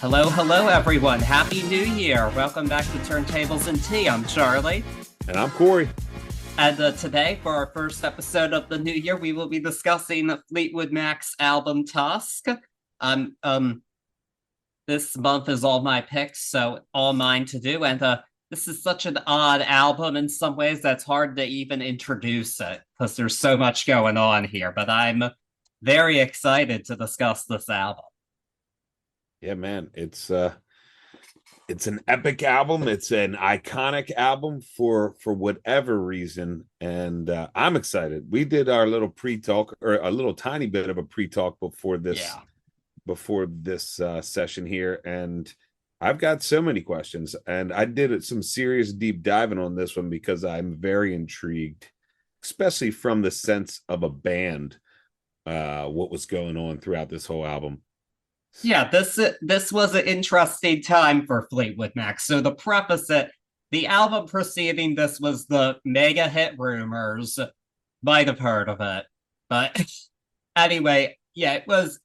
Hello, hello, everyone. Happy New Year. Welcome back to Turntables Tea. I'm Charlie. And I'm Cory. And today, for our first episode of the new year, we will be discussing Fleetwood Mac's album Tusk. This month is all my picks, so all mine to do. And this is such an odd album in some ways that's hard to even introduce it because there's so much going on here. But I'm very excited to discuss this album. Yeah, man, it's an epic album. It's an iconic album for whatever reason, and I'm excited. We did our little pre-talk, or a little tiny bit of a pre-talk before this session here, and I've got so many questions, and I did some serious deep diving on this one because I'm very intrigued, especially from the sense of a band, what was going on throughout this whole album. Yeah, this was an interesting time for Fleetwood Mac. So to preface it, the album preceding this was the mega hit Rumours. Might have heard of it. But anyway, yeah, it was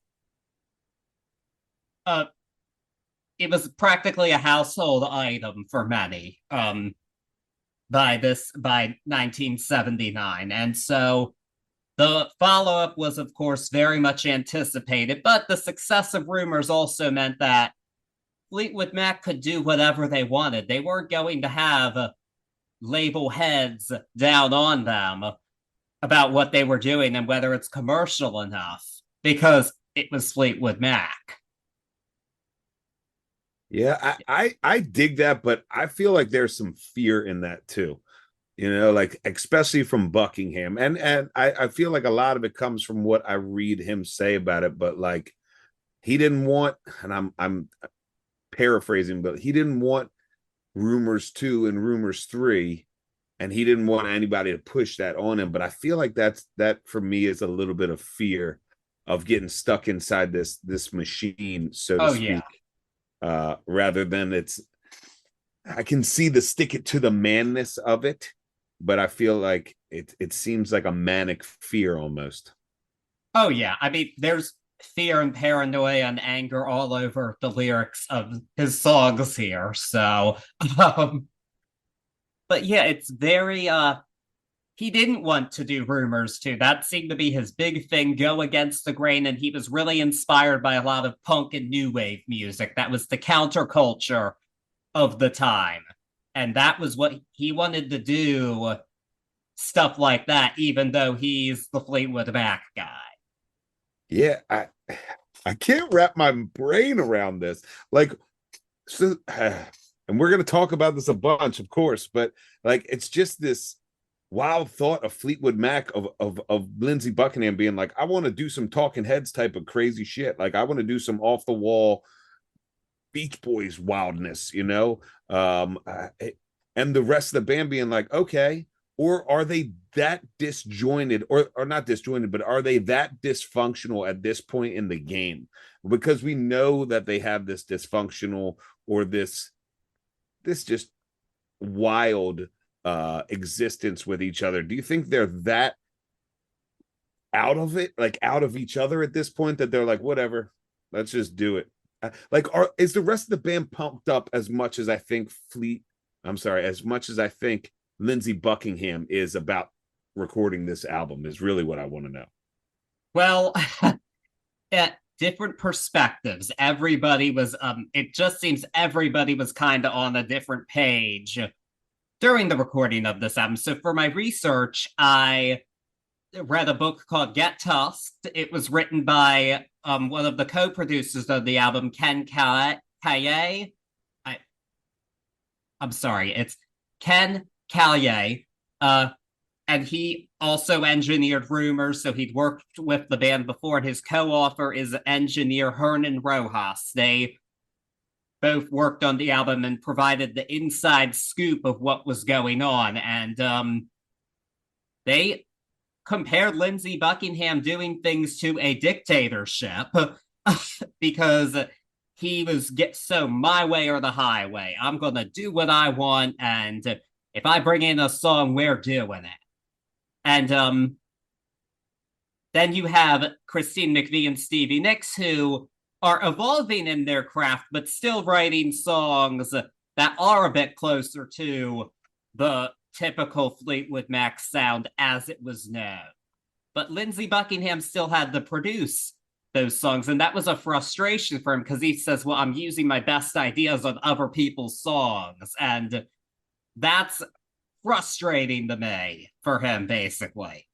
practically a household item for many by 1979. And so the follow-up was, of course, very much anticipated, but the success of Rumours also meant that Fleetwood Mac could do whatever they wanted. They weren't going to have label heads down on them about what they were doing and whether it's commercial enough, because it was Fleetwood Mac. Yeah, I dig that, but I feel like there's some fear in that too. Like especially from Buckingham. And I feel like a lot of it comes from what I read him say about it, but like he didn't want, and I'm paraphrasing, but he didn't want Rumours 2 and Rumours 3, and he didn't want anybody to push that on him. But I feel like that for me is a little bit of fear of getting stuck inside this machine, so to speak. Yeah. Rather than I can see the stick it to the manness of it, but I feel like it seems like a manic fear almost. Oh, yeah. I mean, there's fear and paranoia and anger all over the lyrics of his songs here. So, but yeah, it's very, he didn't want to do Rumours too. That seemed to be his big thing, go against the grain. And he was really inspired by a lot of punk and new wave music. That was the counterculture of the time. And that was what he wanted to do, stuff like that, even though he's the Fleetwood Mac guy. Yeah, I can't wrap my brain around this. Like, so, and we're going to talk about this a bunch, of course, but like, it's just this wild thought of Fleetwood Mac, of Lindsey Buckingham being like, I want to do some Talking Heads type of crazy shit. Like, I want to do some off the wall Beach Boys wildness, and the rest of the band being like, okay, or are they that disjointed, or not disjointed, but are they that dysfunctional at this point in the game? Because we know that they have this dysfunctional, or this just wild existence with each other. Do you think they're that out of it, like out of each other at this point, that they're like, whatever, let's just do it? Like, is the rest of the band pumped up as much as I think as much as I think Lindsey Buckingham is about recording this album, is really what I want to know. Well, at different perspectives, everybody was, it just seems everybody was kind of on a different page during the recording of this album. So for my research, I read a book called Get Tusked. It was written by one of the co-producers of the album, Ken Callier. I'm sorry, it's Ken Callier. And he also engineered Rumours, so he'd worked with the band before, and his co-author is engineer Hernan Rojas. They both worked on the album and provided the inside scoop of what was going on. And they compared Lindsey Buckingham doing things to a dictatorship because he was so my way or the highway. I'm going to do what I want, and if I bring in a song, we're doing it. And then you have Christine McVie and Stevie Nicks, who are evolving in their craft, but still writing songs that are a bit closer to the typical Fleetwood Mac sound as it was known. But Lindsey Buckingham still had to produce those songs, and that was a frustration for him because he says, well, I'm using my best ideas on other people's songs, and that's frustrating to me for him, basically.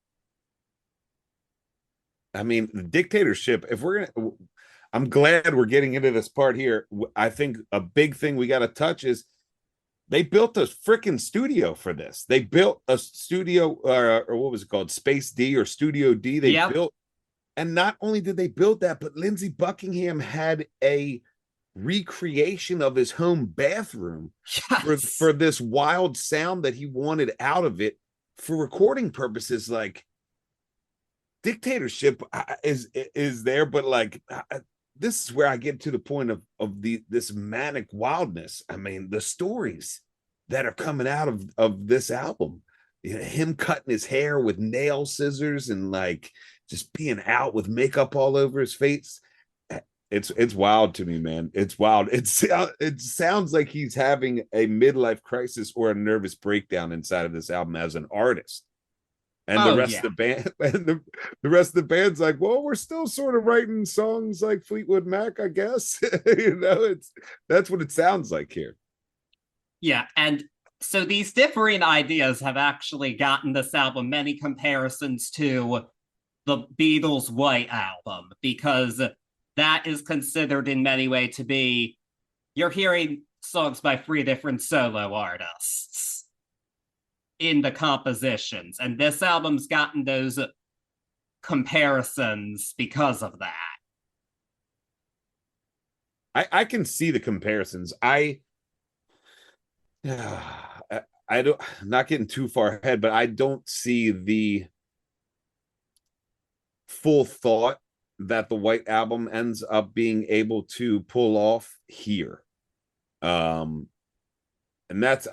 I mean, the dictatorship, if we're gonna, I'm glad we're getting into this part here. I think a big thing we got to touch is they built a freaking studio for this. They built a studio, or what was it called? Space D or Studio D. They built, and not only did they build that, but Lindsey Buckingham had a recreation of his home bathroom for this wild sound that he wanted out of it for recording purposes. Like, dictatorship is there, but like this is where I get to the point of this manic wildness. I mean, the stories that are coming out of this album, you know, him cutting his hair with nail scissors and like just being out with makeup all over his face. It's wild to me, man. It's wild. It sounds like he's having a midlife crisis or a nervous breakdown inside of this album as an artist. And the rest of the band, and the rest of the band's like, well, we're still sort of writing songs like Fleetwood Mac, I guess. You know, that's what it sounds like here. Yeah, and so these differing ideas have actually gotten this album many comparisons to the Beatles' White Album, because that is considered in many ways to be, you're hearing songs by 3 different solo artists in the compositions, and this album's gotten those comparisons because of that. I can see the comparisons. I don't, I'm not getting too far ahead, but I don't see the full thought that the White Album ends up being able to pull off here. And that's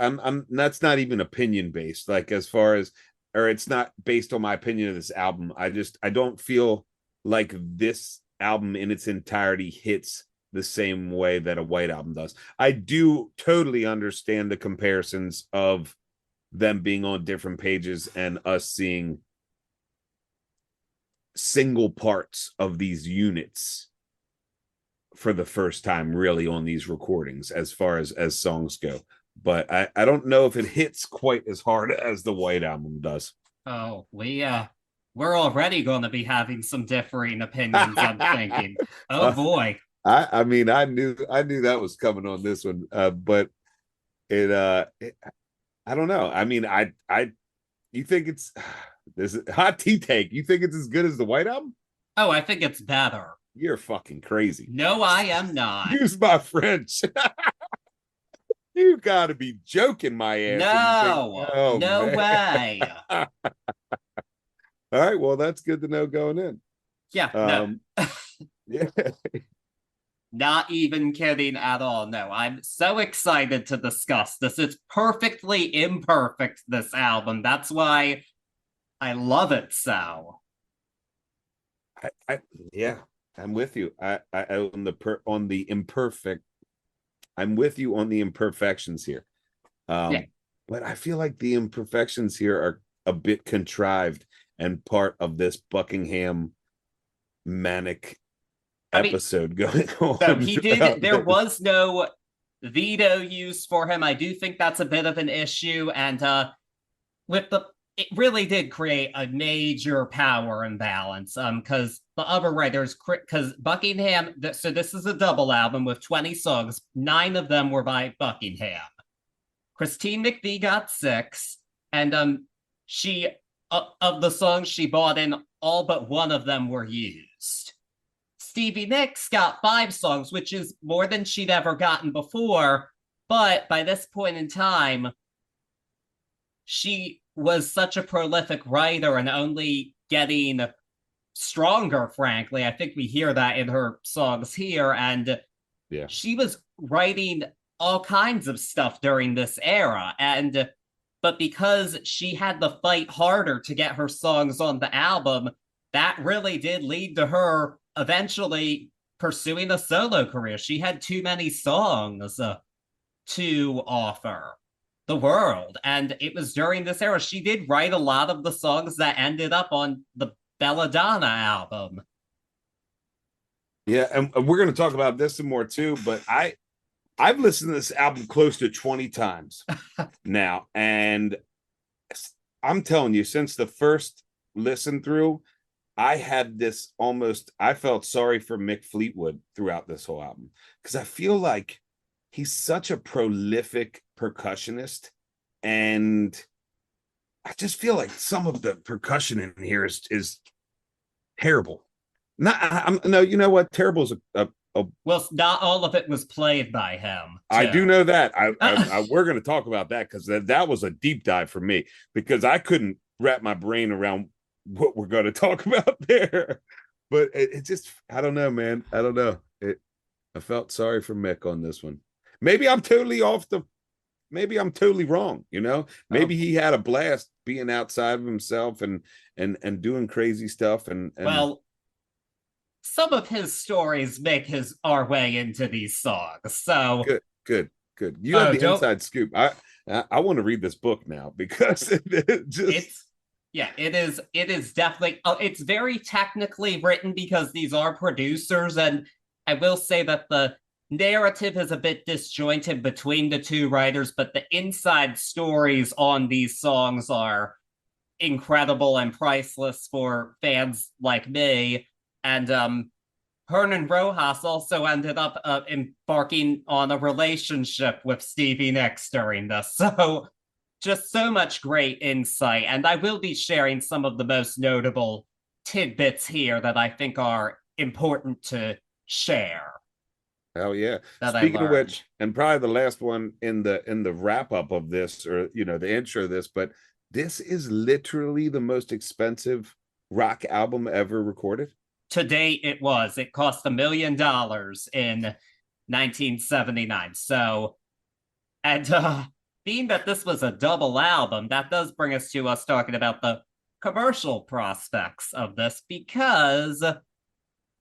that's not even opinion based, like as far as, or it's not based on my opinion of this album. I don't feel like this album in its entirety hits the same way that a White Album does. I do totally understand the comparisons of them being on different pages and us seeing single parts of these units for the first time really on these recordings as far as songs go. But I don't know if it hits quite as hard as the White Album does. Oh, we're already going to be having some differing opinions, I'm thinking. Oh boy. I mean, I knew that was coming on this one, but it I don't know. I mean, you think it's this hot tea take? You think it's as good as the White Album? Oh, I think it's better. You're fucking crazy. No, I am not. Use my French. You gotta be joking my ass. No, no way. All right, well, that's good to know going in. Yeah, no. Yeah. Not even kidding at all. No, I'm so excited to discuss this. It's perfectly imperfect, this album. That's why I love it so. Yeah, I'm with you. On the imperfect. I'm with you on the imperfections here. But I feel like the imperfections here are a bit contrived and part of this Buckingham manic episode going on. So there was no veto use for him. I do think that's a bit of an issue. And it really did create a major power imbalance. Because the other writers, because Buckingham, so this is a double album with 20 songs. 9 of them were by Buckingham. Christine McVie got 6, and she of the songs she bought in, all but 1 of them were used. Stevie Nicks got 5 songs, which is more than she'd ever gotten before. But by this point in time, she was such a prolific writer and only getting stronger, frankly. I think we hear that in her songs here. And she was writing all kinds of stuff during this era. But because she had to fight harder to get her songs on the album, that really did lead to her eventually pursuing a solo career. She had too many songs to offer the world. And it was during this era she did write a lot of the songs that ended up on the Belladonna album. Yeah, and we're going to talk about this some more too, but I've listened to this album close to 20 times now, and I'm telling you, since the first listen through, I had this almost, I felt sorry for Mick Fleetwood throughout this whole album because I feel like he's such a prolific percussionist, and I just feel like some of the percussion in here is terrible. Not, no, you know what? Terrible is a well, not all of it was played by him. I do know that. We're going to talk about that because that was a deep dive for me because I couldn't wrap my brain around what we're going to talk about there. But it just, I don't know, man. I don't know. I felt sorry for Mick on this one. Maybe I'm totally maybe I'm totally wrong. You know, maybe he had a blast being outside of himself and doing crazy stuff. And well, some of his stories make our way into these songs. So good. You have the inside scoop. I want to read this book now because it is definitely it's very technically written because these are producers, and I will say that the narrative is a bit disjointed between the two writers, but the inside stories on these songs are incredible and priceless for fans like me. And Hernan Rojas also ended up embarking on a relationship with Stevie Nicks during this. So just so much great insight. And I will be sharing some of the most notable tidbits here that I think are important to share. Hell yeah. Speaking of which, and probably the last one in the wrap up of this, or the intro of this, but this is literally the most expensive rock album ever recorded. To date, it was. It cost $1 million in 1979. So, and being that this was a double album, that does bring us to us talking about the commercial prospects of this because,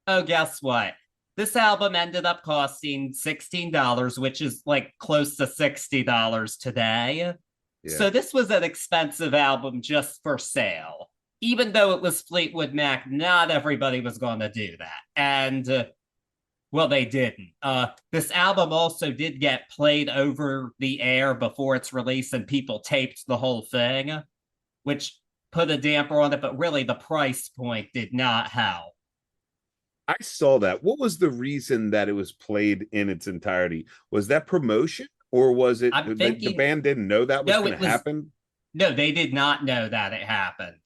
oh, guess what? This album ended up costing $16, which is like close to $60 today. Yeah. So this was an expensive album just for sale. Even though it was Fleetwood Mac, not everybody was going to do that. And, well, they didn't. This album also did get played over the air before its release, and people taped the whole thing, which put a damper on it, but really the price point did not help. I saw that. What was the reason that it was played in its entirety? Was that promotion, or was it the band didn't know that was going to happen? No, they did not know that it happened.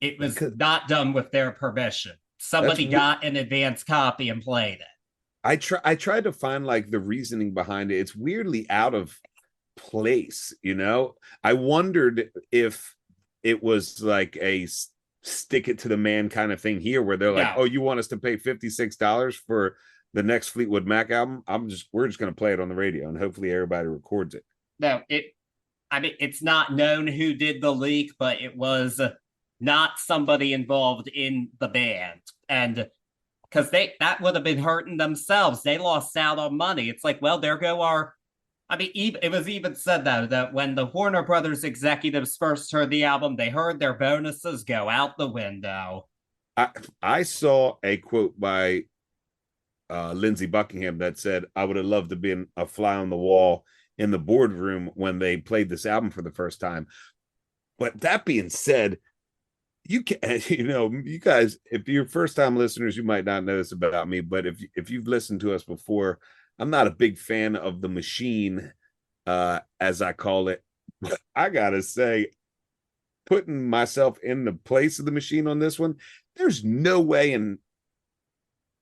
It was not done with their permission. Somebody got an advance copy and played it. I tried to find like the reasoning behind it. It's weirdly out of place, I wondered if it was like a stick it to the man kind of thing here, where they're like, "Oh, you want us to pay $56 for the next Fleetwood Mac album? We're just going to play it on the radio, and hopefully everybody records it." No, it's not known who did the leak, but it was not somebody involved in the band. And because that would have been hurting themselves. They lost out on money. It's like, well, there go it was even said that when the Warner Brothers executives first heard the album, they heard their bonuses go out the window. I saw a quote by Lindsey Buckingham that said, "I would have loved to have been a fly on the wall in the boardroom when they played this album for the first time." But that being said, you guys, if you're first time listeners, you might not know this about me, but if you've listened to us before, I'm not a big fan of the machine, as I call it. But I gotta say, putting myself in the place of the machine on this one, there's no way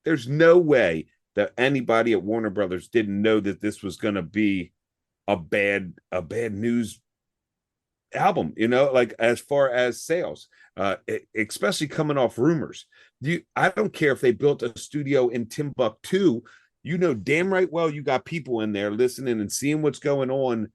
that anybody at Warner Brothers didn't know that this was going to be a bad news album, like as far as sales, especially coming off Rumours. I don't care if they built a studio in Timbuktu, damn right well you got people in there listening and seeing what's going on.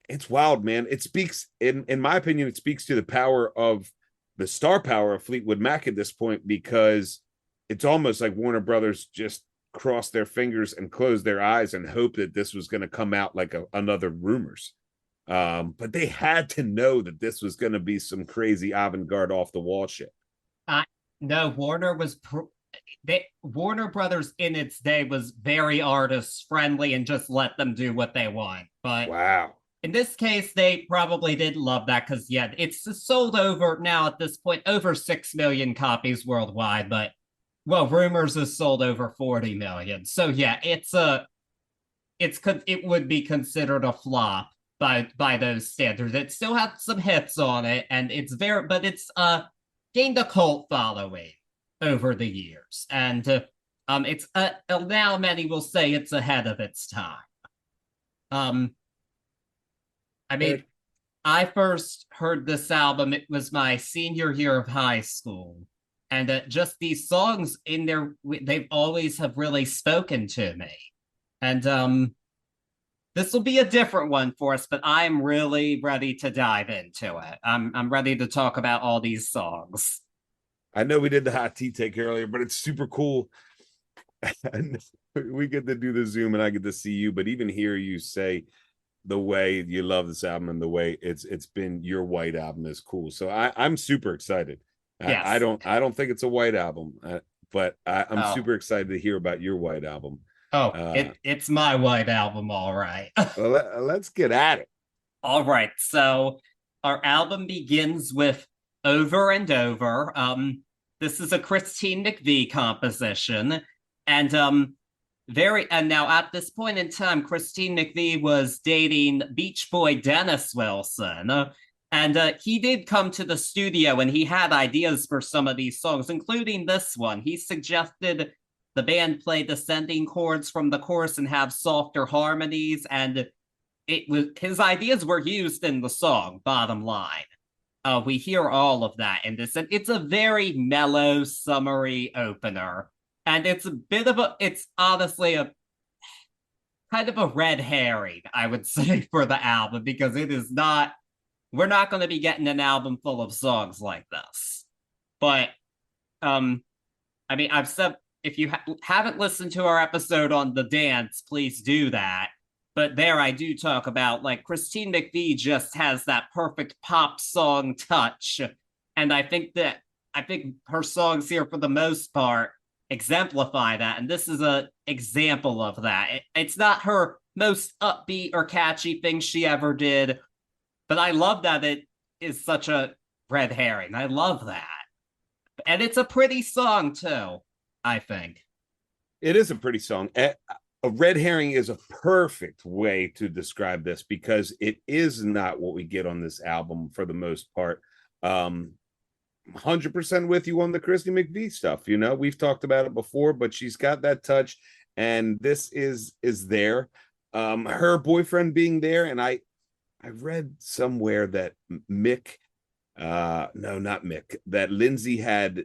It's wild, man. It speaks, in my opinion, it speaks to the star power of Fleetwood Mac at this point, because it's almost like Warner Brothers just crossed their fingers and closed their eyes and hoped that this was going to come out like another Rumors. But they had to know that this was going to be some crazy avant-garde off the wall shit. Uh, no, Warner Brothers in its day was very artist friendly and just let them do what they want. But Wow. in this case, they probably did love that because, yeah, it's sold over now at this point over 6 million copies worldwide. But, well, Rumors has sold over 40 million. So, yeah, it would be considered a flop by those standards. It still had some hits on it, and it's gained a cult following over the years. And it's now many will say it's ahead of its time. I mean, I first heard this album, it was my senior year of high school. And just these songs in there, they've always have really spoken to me. And this will be a different one for us, but I'm really ready to dive into it. I'm ready to talk about all these songs. I know we did the hot tea take earlier, but it's super cool. We get to do the Zoom and I get to see you, but even hear you say the way you love this album and the way it's been your White Album is cool. So I'm super excited. Yes. I don't think it's a White Album, but I'm super excited to hear about your White Album. Oh, it's my White Album, all right. Well, let's get at it. All right, so our album begins with Over and Over. This is a Christine McVie composition, and now at this point in time, Christine McVie was dating Beach Boy Dennis Wilson, and he did come to the studio and he had ideas for some of these songs, including this one. He suggested the band play descending chords from the chorus and have softer harmonies, and his ideas were used in the song. Bottom line, we hear all of that in this, and it's a very mellow, summery opener. And it's honestly a kind of a red herring, I would say, for the album, because we're not going to be getting an album full of songs like this. But, I mean, I've said, if you haven't listened to our episode on The Dance, please do that. But there I do talk about, like, Christine McVie just has that perfect pop song touch. And I think her songs here, for the most part, exemplify that, and this is an example of that. It's not her most upbeat or catchy thing she ever did, but I love that it is such a red herring. I love that, and it's a pretty song too. I think it is a pretty song. A red herring is a perfect way to describe this because it is not what we get on this album for the most part. 100% with you on the Christy McVie stuff. You know, we've talked about it before, but she's got that touch, and this is there. Her boyfriend being there, and I read somewhere that that Lindsey had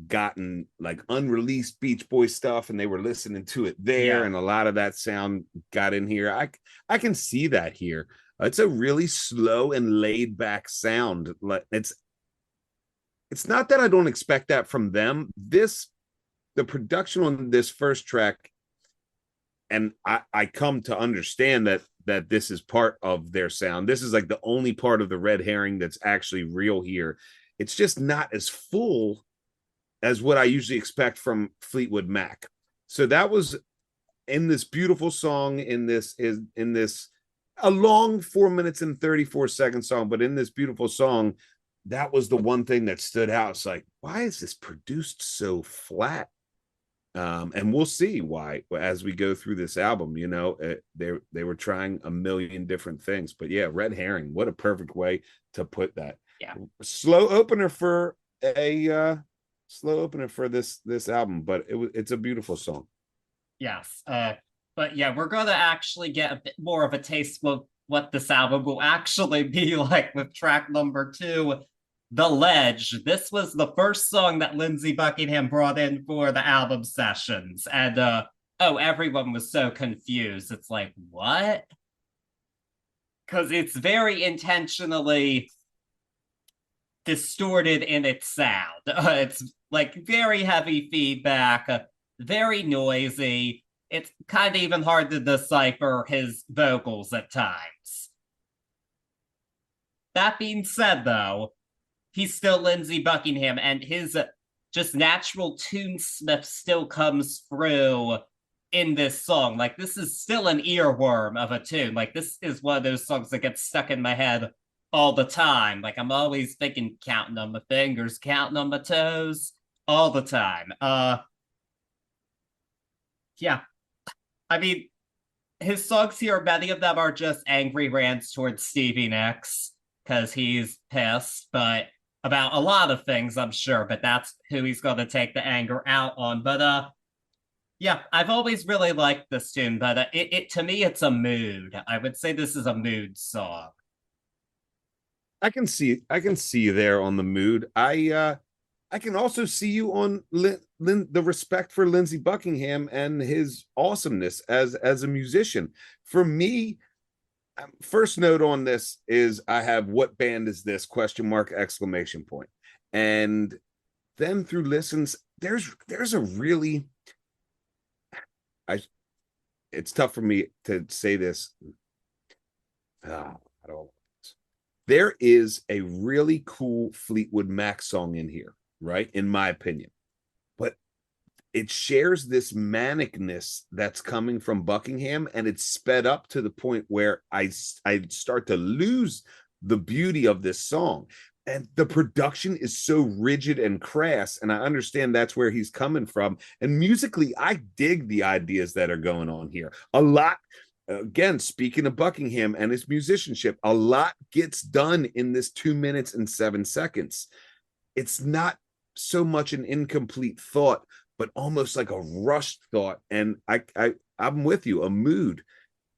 gotten like unreleased Beach Boy stuff, and they were listening to it there, and a lot of that sound got in here. I can see that here. It's a really slow and laid back sound. It's not that I don't expect that from them. The production on this first track, and I come to understand that this is part of their sound. This is like the only part of the red herring that's actually real here. It's just not as full as what I usually expect from Fleetwood Mac. So that was in this beautiful song, in this a long 4 minutes and 34 second song, but in this beautiful song, that was the one thing that stood out. It's like, why is this produced so flat? And we'll see why as we go through this album. You know, they were trying a million different things, but yeah, red herring. What a perfect way to put that. Yeah, slow opener for this album, but it's a beautiful song. Yes, but yeah, we're going to actually get a bit more of a taste of what this album will actually be like with track number 2, The Ledge. This was the first song that Lindsey Buckingham brought in for the album sessions. And everyone was so confused. It's like, what? Because it's very intentionally distorted in its sound. It's like very heavy feedback, very noisy. It's kind of even hard to decipher his vocals at times. That being said, though, he's still Lindsey Buckingham, and his just natural tunesmith still comes through in this song. Like, this is still an earworm of a tune. Like, this is one of those songs that gets stuck in my head all the time. Like, I'm always thinking, counting on my fingers, counting on my toes, all the time. Yeah. I mean, his songs here, many of them are just angry rants towards Stevie Nicks because he's pissed, but about a lot of things, I'm sure, but that's who he's going to take the anger out on. But yeah, I've always really liked this tune, but it to me, it's a mood. I would say this is a mood song. I can see you there on the mood. I can also see you on the respect for Lindsey Buckingham and his awesomeness as a musician. For me, first note on this is I have what band is this ? Exclamation point. And then through listens, there's a really it's tough for me to say this. I don't. There is a really cool Fleetwood Mac song in here, right? In my opinion. But it shares this manicness that's coming from Buckingham, and it's sped up to the point where I start to lose the beauty of this song. And the production is so rigid and crass, and I understand that's where he's coming from. And musically, I dig the ideas that are going on here. A lot, again, speaking of Buckingham and his musicianship, a lot gets done in this 2 minutes and 7 seconds. It's not so much an incomplete thought, but almost like a rushed thought. And I'm with you, a mood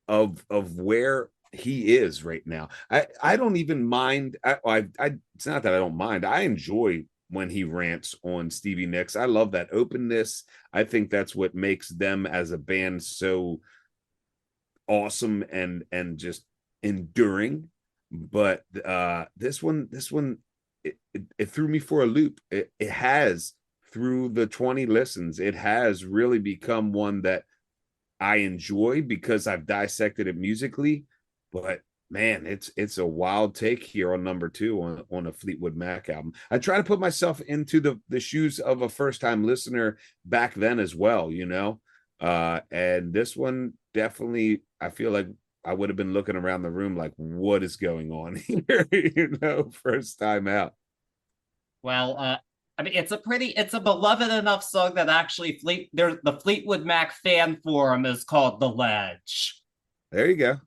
of where he is right now. I don't even mind. It's not that I don't mind. I enjoy when he rants on Stevie Nicks. I love that openness. I think that's what makes them as a band so awesome and just enduring. But this one it threw me for a loop. It has, through the 20 listens, it has really become one that I enjoy because I've dissected it musically. But man, it's a wild take here on number 2 on a Fleetwood Mac album. I try to put myself into the shoes of a first-time listener back then as well, you know. And this one definitely, I feel like I would have been looking around the room like, what is going on here? You know, first time out. Well, I mean, it's a beloved enough song that actually the Fleetwood Mac fan forum is called The Ledge. There you go.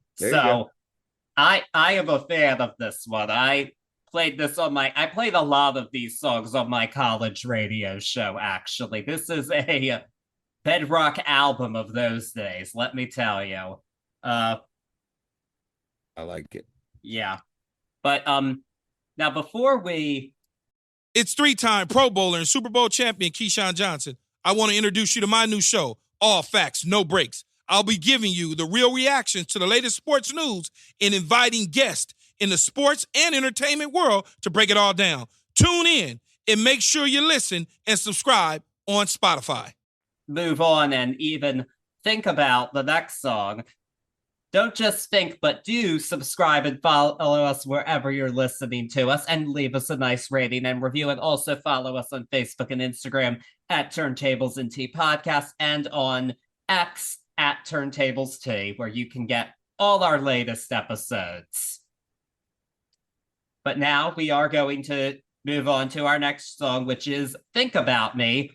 I am a fan of this one. I played a lot of these songs on my college radio show, actually. This is a bedrock album of those days, let me tell you. I like it. Yeah. But now before we It's 3-time Pro Bowler and Super Bowl champion Keyshawn Johnson. I want to introduce you to my new show, All Facts, No Breaks. I'll be giving you the real reactions to the latest sports news and inviting guests in the sports and entertainment world to break it all down. Tune in and make sure you listen and subscribe on Spotify. move on and even think about the next song, don't just think, but do subscribe and follow us wherever you're listening to us, and leave us a nice rating and review. And also follow us on Facebook and Instagram at Turntables and Tea Podcast, and on X at Turntables Tea, where you can get all our latest episodes. But now we are going to move on to our next song, which is Think About Me.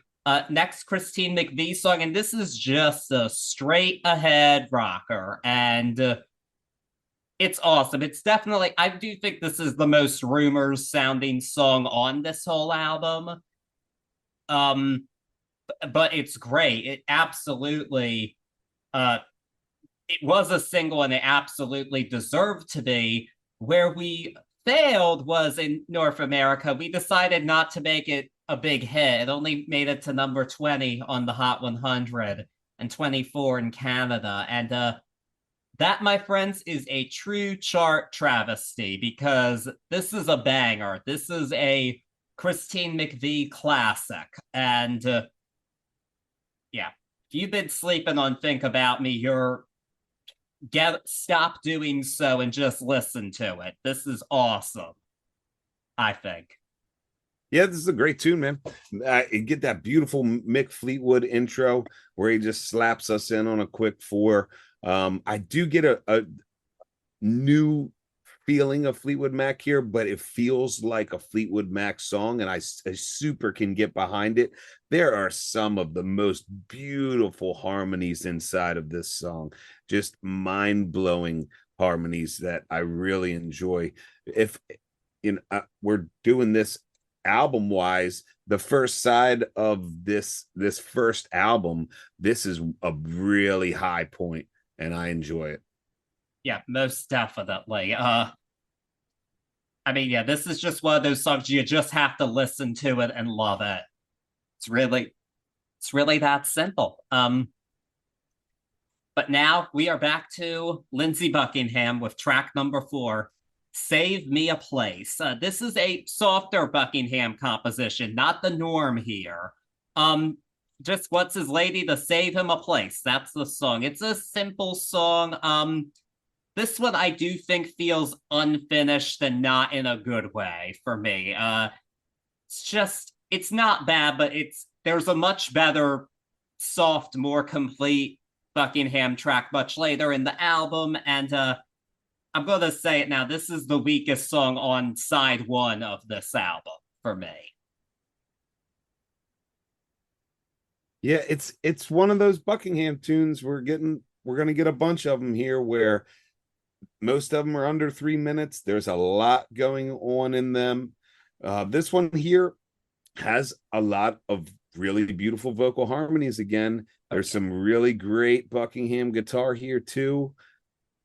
Next, Christine McVie song, and this is just a straight ahead rocker, and it's awesome. It's definitely, I do think this is the most Rumours sounding song on this whole album. But it's great. It absolutely, it was a single, and it absolutely deserved to be. Where we failed was in North America. We decided not to make it a big hit. It only made it to number 20 on the Hot 100 and 24 in Canada. And That, my friends, is a true chart travesty because this is a banger. This is a Christine McVie classic. And yeah, if you've been sleeping on Think About Me, stop doing so and just listen to it. This is awesome, I think. Yeah, this is a great tune, man. You get that beautiful Mick Fleetwood intro where he just slaps us in on a quick four. I do get a new feeling of Fleetwood Mac here, but it feels like a Fleetwood Mac song, and I super can get behind it. There are some of the most beautiful harmonies inside of this song, just mind-blowing harmonies that I really enjoy. If we're doing this album wise, the first side of this first album, this is a really high point, and I enjoy it. Yeah, most definitely. I mean, yeah, this is just one of those songs you just have to listen to it and love it. It's really that simple. But now we are back to Lindsey Buckingham with track number 4, Save Me a Place. This is a softer Buckingham composition, not the norm here. Just what's his lady to save him a place. That's the song. It's a simple song. This one I do think feels unfinished and not in a good way for me. It's not bad, but there's a much better, soft, more complete Buckingham track much later in the album, and I'm going to say it now. This is the weakest song on side 1 of this album for me. Yeah, it's one of those Buckingham tunes. We're going to get a bunch of them here where most of them are under 3 minutes. There's a lot going on in them. This one here has a lot of really beautiful vocal harmonies again. There's some really great Buckingham guitar here too.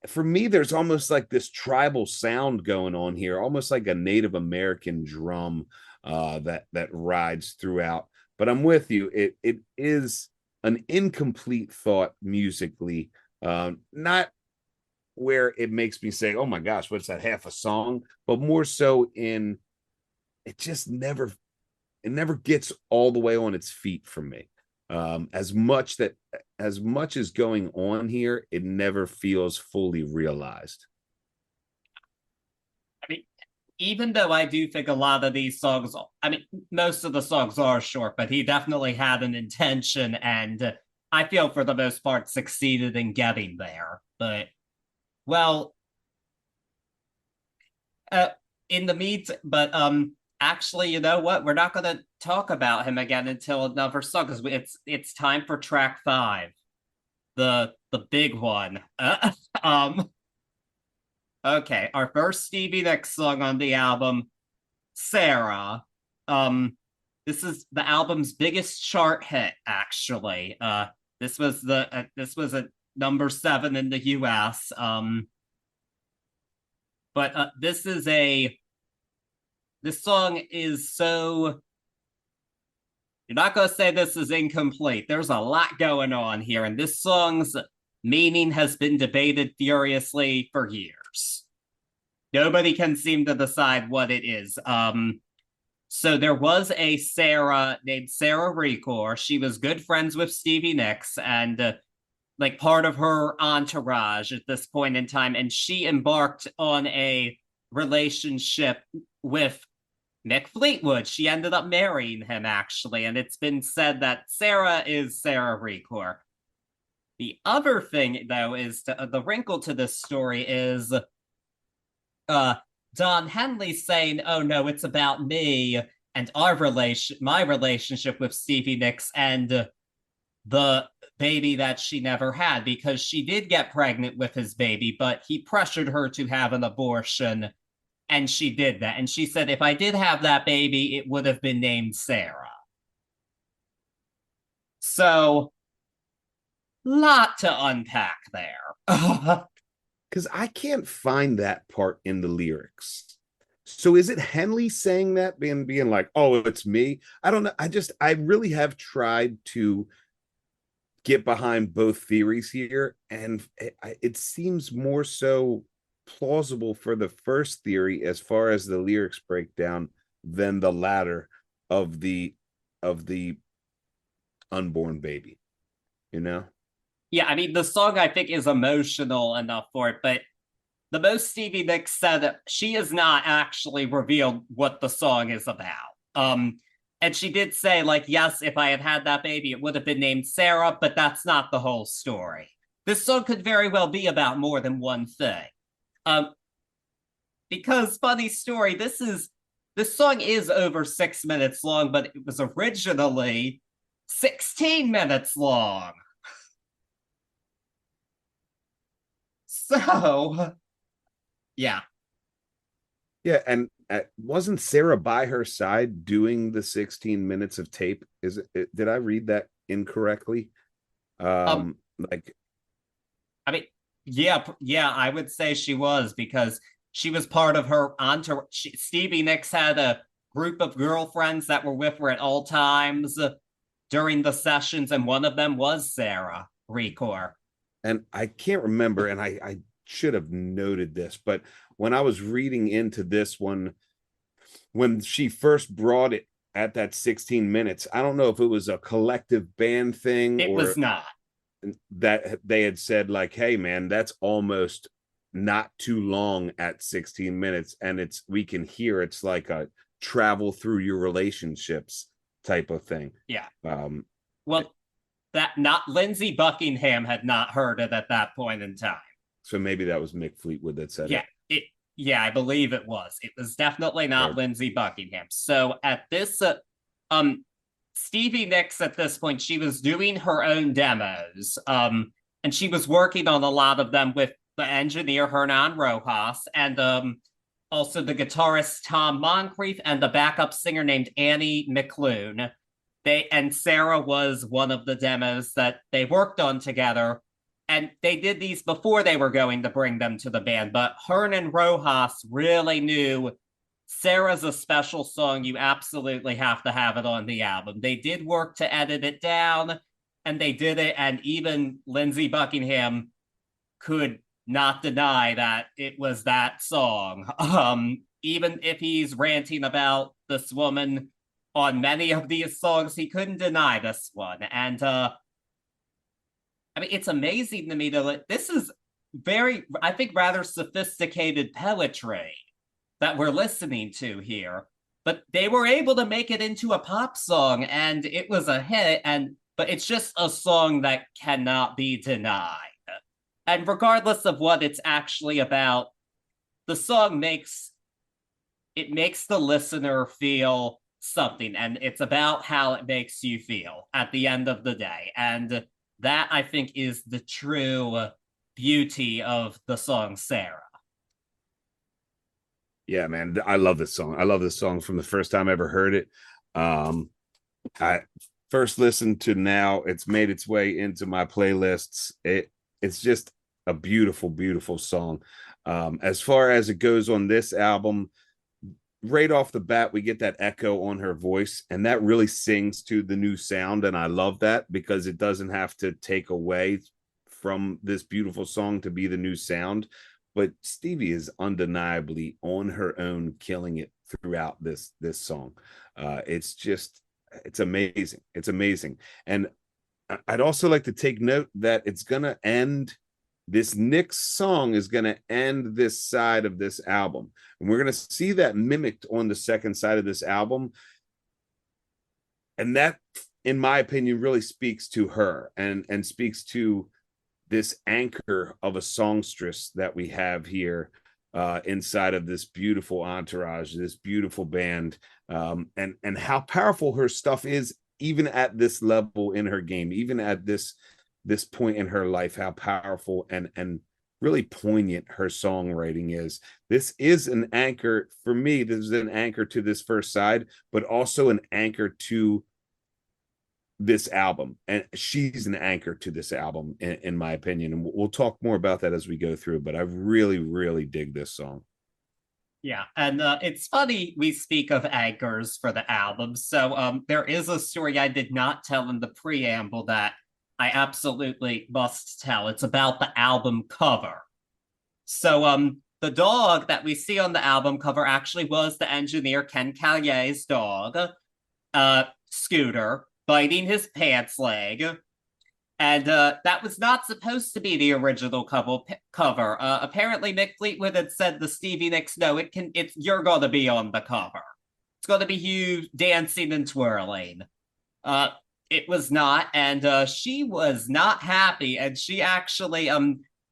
For me, there's almost like this tribal sound going on here, almost like a Native American drum that rides throughout. But I'm with you. It is an incomplete thought musically, not where it makes me say, "Oh my gosh, what's that? Half a song?" But more so in it just never gets all the way on its feet for me. As much as going on here, it never feels fully realized. I mean, even though I do think a lot of these songs, I mean, most of the songs are short, but he definitely had an intention, and I feel for the most part succeeded in getting there. But well, in the but actually, you know what? We're not going to talk about him again until another song because it's time for track 5, the big one. Okay, our first Stevie Nicks song on the album, Sarah. This is the album's biggest chart hit, actually. This was a number 7 in the US. But this song is so, you're not going to say this is incomplete. There's a lot going on here, and this song's meaning has been debated furiously for years. Nobody can seem to decide what it is. So there was a Sarah named Sarah Recor. She was good friends with Stevie Nicks and like part of her entourage at this point in time, and she embarked on a relationship with Mick Fleetwood. She ended up marrying him, actually, and it's been said that Sarah is Sarah Recor. The other thing, though, is the wrinkle to this story is Don Henley saying, "Oh no, it's about me and my relationship with Stevie Nicks and the baby that she never had," because she did get pregnant with his baby, but he pressured her to have an abortion, and she did that. And she said, "If I did have that baby, it would have been named Sarah." So, lot to unpack there. Because I can't find that part in the lyrics. So is it Henley saying that, being like, "Oh, it's me"? I don't know. I really have tried to get behind both theories here, and it seems more so plausible for the first theory as far as the lyrics breakdown than the latter of the unborn baby, you know? Yeah, I mean, the song I think is emotional enough for it, but the most Stevie Nicks said she has not actually revealed what the song is about. And she did say, like, yes, if I had had that baby, it would have been named Sarah, but that's not the whole story. This song could very well be about more than one thing. Because funny story, this song is over 6 minutes long, but it was originally 16 minutes long. So, yeah. Yeah, and wasn't Sarah by her side doing the 16 minutes of tape? Did I read that incorrectly? Like, I mean, yeah, I would say she was, because she was part of her entourage. Stevie Nicks had a group of girlfriends that were with her at all times during the sessions, and one of them was Sarah Recor. and I can't remember, and I should have noted this, but when I was reading into this one, when she first brought it at that 16 minutes, I don't know if it was a collective band thing It or was not. that they had said, like, hey man, that's almost not too long at 16 minutes, and we can hear it's like a travel through your relationships type of thing. Yeah. Well, that not Lindsey Buckingham had not heard it at that point in time. So maybe that was Mick Fleetwood that said it. Yeah, I believe it was. It was definitely not Lindsey Buckingham. So at this, Stevie Nicks at this point, she was doing her own demos, and she was working on a lot of them with the engineer Hernan Rojas, and also the guitarist Tom Moncrief, and the backup singer named Annie McClune. And Sarah was one of the demos that they worked on together. And they did these before they were going to bring them to the band. But Hernan Rojas really knew Sarah's a special song. You absolutely have to have it on the album. They did work to edit it down, and they did it. And even Lindsey Buckingham could not deny that it was that song. Even if he's ranting about this woman on many of these songs, he couldn't deny this one. And I mean, it's amazing to me that this is very, I think, rather sophisticated poetry that we're listening to here. But they were able to make it into a pop song, and it was a hit. But it's just a song that cannot be denied. And regardless of what it's actually about, the song makes the listener feel something, and it's about how it makes you feel at the end of the day. And that, I think, is the true beauty of the song Sarah. Yeah, man, I love this song. I love this song from the first time I ever heard it. I first listened to now. It's made its way into my playlists. It's just a beautiful, beautiful song. As far as it goes on this album, right off the bat, we get that echo on her voice, and that really sings to the new sound. And I love that because it doesn't have to take away from this beautiful song to be the new sound. But Stevie is undeniably on her own, killing it throughout this song. It's amazing. It's amazing. And I'd also like to take note that it's going to end, this Nicks song is going to end this side of this album. And we're going to see that mimicked on the second side of this album. And that, in my opinion, really speaks to her and speaks to this anchor of a songstress that we have here inside of this beautiful entourage, this beautiful band, and how powerful her stuff is, even at this level in her game, even at this point in her life, how powerful and really poignant her songwriting is. This is an anchor for me. This is an anchor to this first side, but also an anchor to this album, and she's an anchor to this album in my opinion, and we'll talk more about that as we go through, but I really dig this song. Yeah, and it's funny we speak of anchors for the album. So there is a story I did not tell in the preamble that I absolutely must tell. It's about the album cover. So the dog that we see on the album cover actually was the engineer Ken Callier's dog, Scooter, biting his pants leg. And that was not supposed to be the original cover. Apparently, Mick Fleetwood had said to Stevie Nicks, "No, you're going to be on the cover. It's going to be you dancing and twirling." It was not, and she was not happy. And she actually,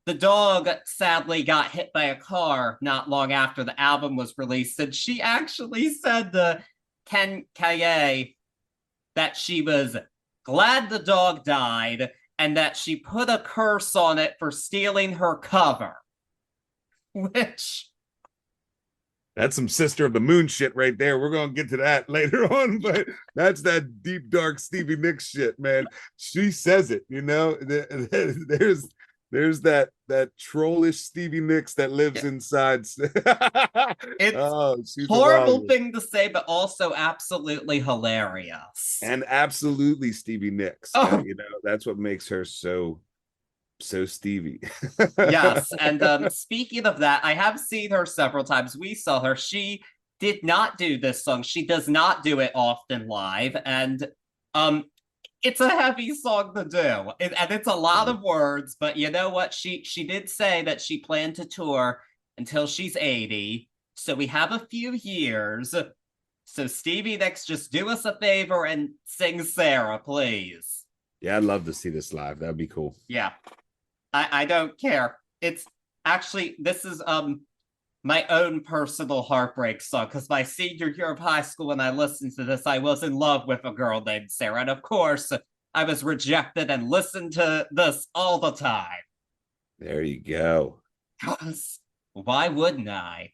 the dog sadly got hit by a car not long after the album was released, and she actually said to Ken Callier that she was glad the dog died and that she put a curse on it for stealing her cover. Which... That's some Sister of the Moon shit right there. We're going to get to that later on, but that's that deep, dark Stevie Nicks shit, man. She says it, you know. There's that trollish Stevie Nicks that lives inside. It's she's horrible thing to say, but also absolutely hilarious. And absolutely Stevie Nicks. Oh. You know, that's what makes her so Stevie. Yes, and speaking of that, I have seen her several times. We saw her. She did not do this song. She does not do it often live, and it's a heavy song to do, and it's a lot of words. But you know what? She did say that she planned to tour until she's 80, so we have a few years. So Stevie Nicks, just do us a favor and sing Sarah, please. Yeah, I'd love to see this live. That'd be cool. Yeah. I don't care. It's actually, this is my own personal heartbreak song, because my senior year of high school, when I listened to this, I was in love with a girl named Sarah, and of course I was rejected and listened to this all the time. There you go. Why wouldn't I?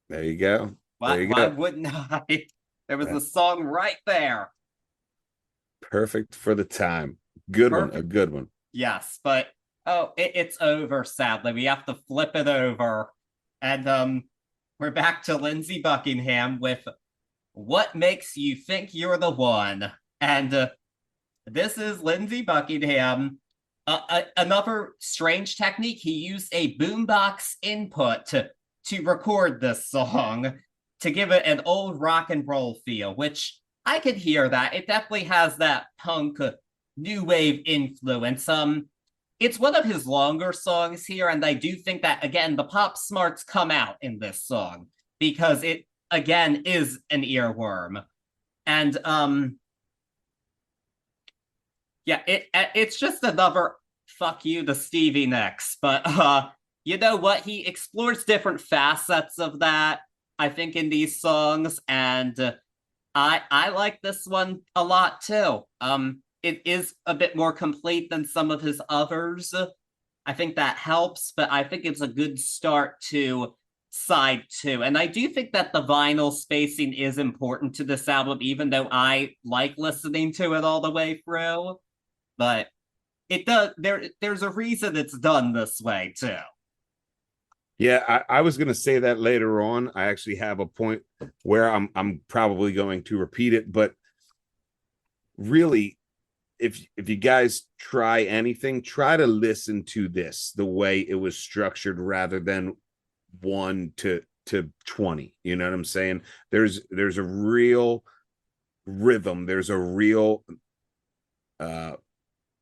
There you go. Why wouldn't I? There was a song right there. Perfect for the time. Good one. A good one. Yes, but it's over, sadly. We have to flip it over. And we're back to Lindsey Buckingham with What Makes You Think You're the One? And this is Lindsey Buckingham. Another strange technique. He used a boombox input to record this song to give it an old rock and roll feel, which I could hear that. It definitely has that punk new wave influence. It's one of his longer songs here, and I do think that, again, the pop smarts come out in this song because it, again, is an earworm. And yeah, it's just another fuck you to Stevie Nicks. But you know what? He explores different facets of that, I think, in these songs, and I like this one a lot too. It is a bit more complete than some of his others. I think that helps, but I think it's a good start to side 2. And I do think that the vinyl spacing is important to this album, even though I like listening to it all the way through. But it does, there's a reason it's done this way too. Yeah, I was going to say that later on. I actually have a point where I'm probably going to repeat it, but really, if you guys try anything, try to listen to this the way it was structured rather than 1 to 20. You know what I'm saying? There's a real rhythm. There's a real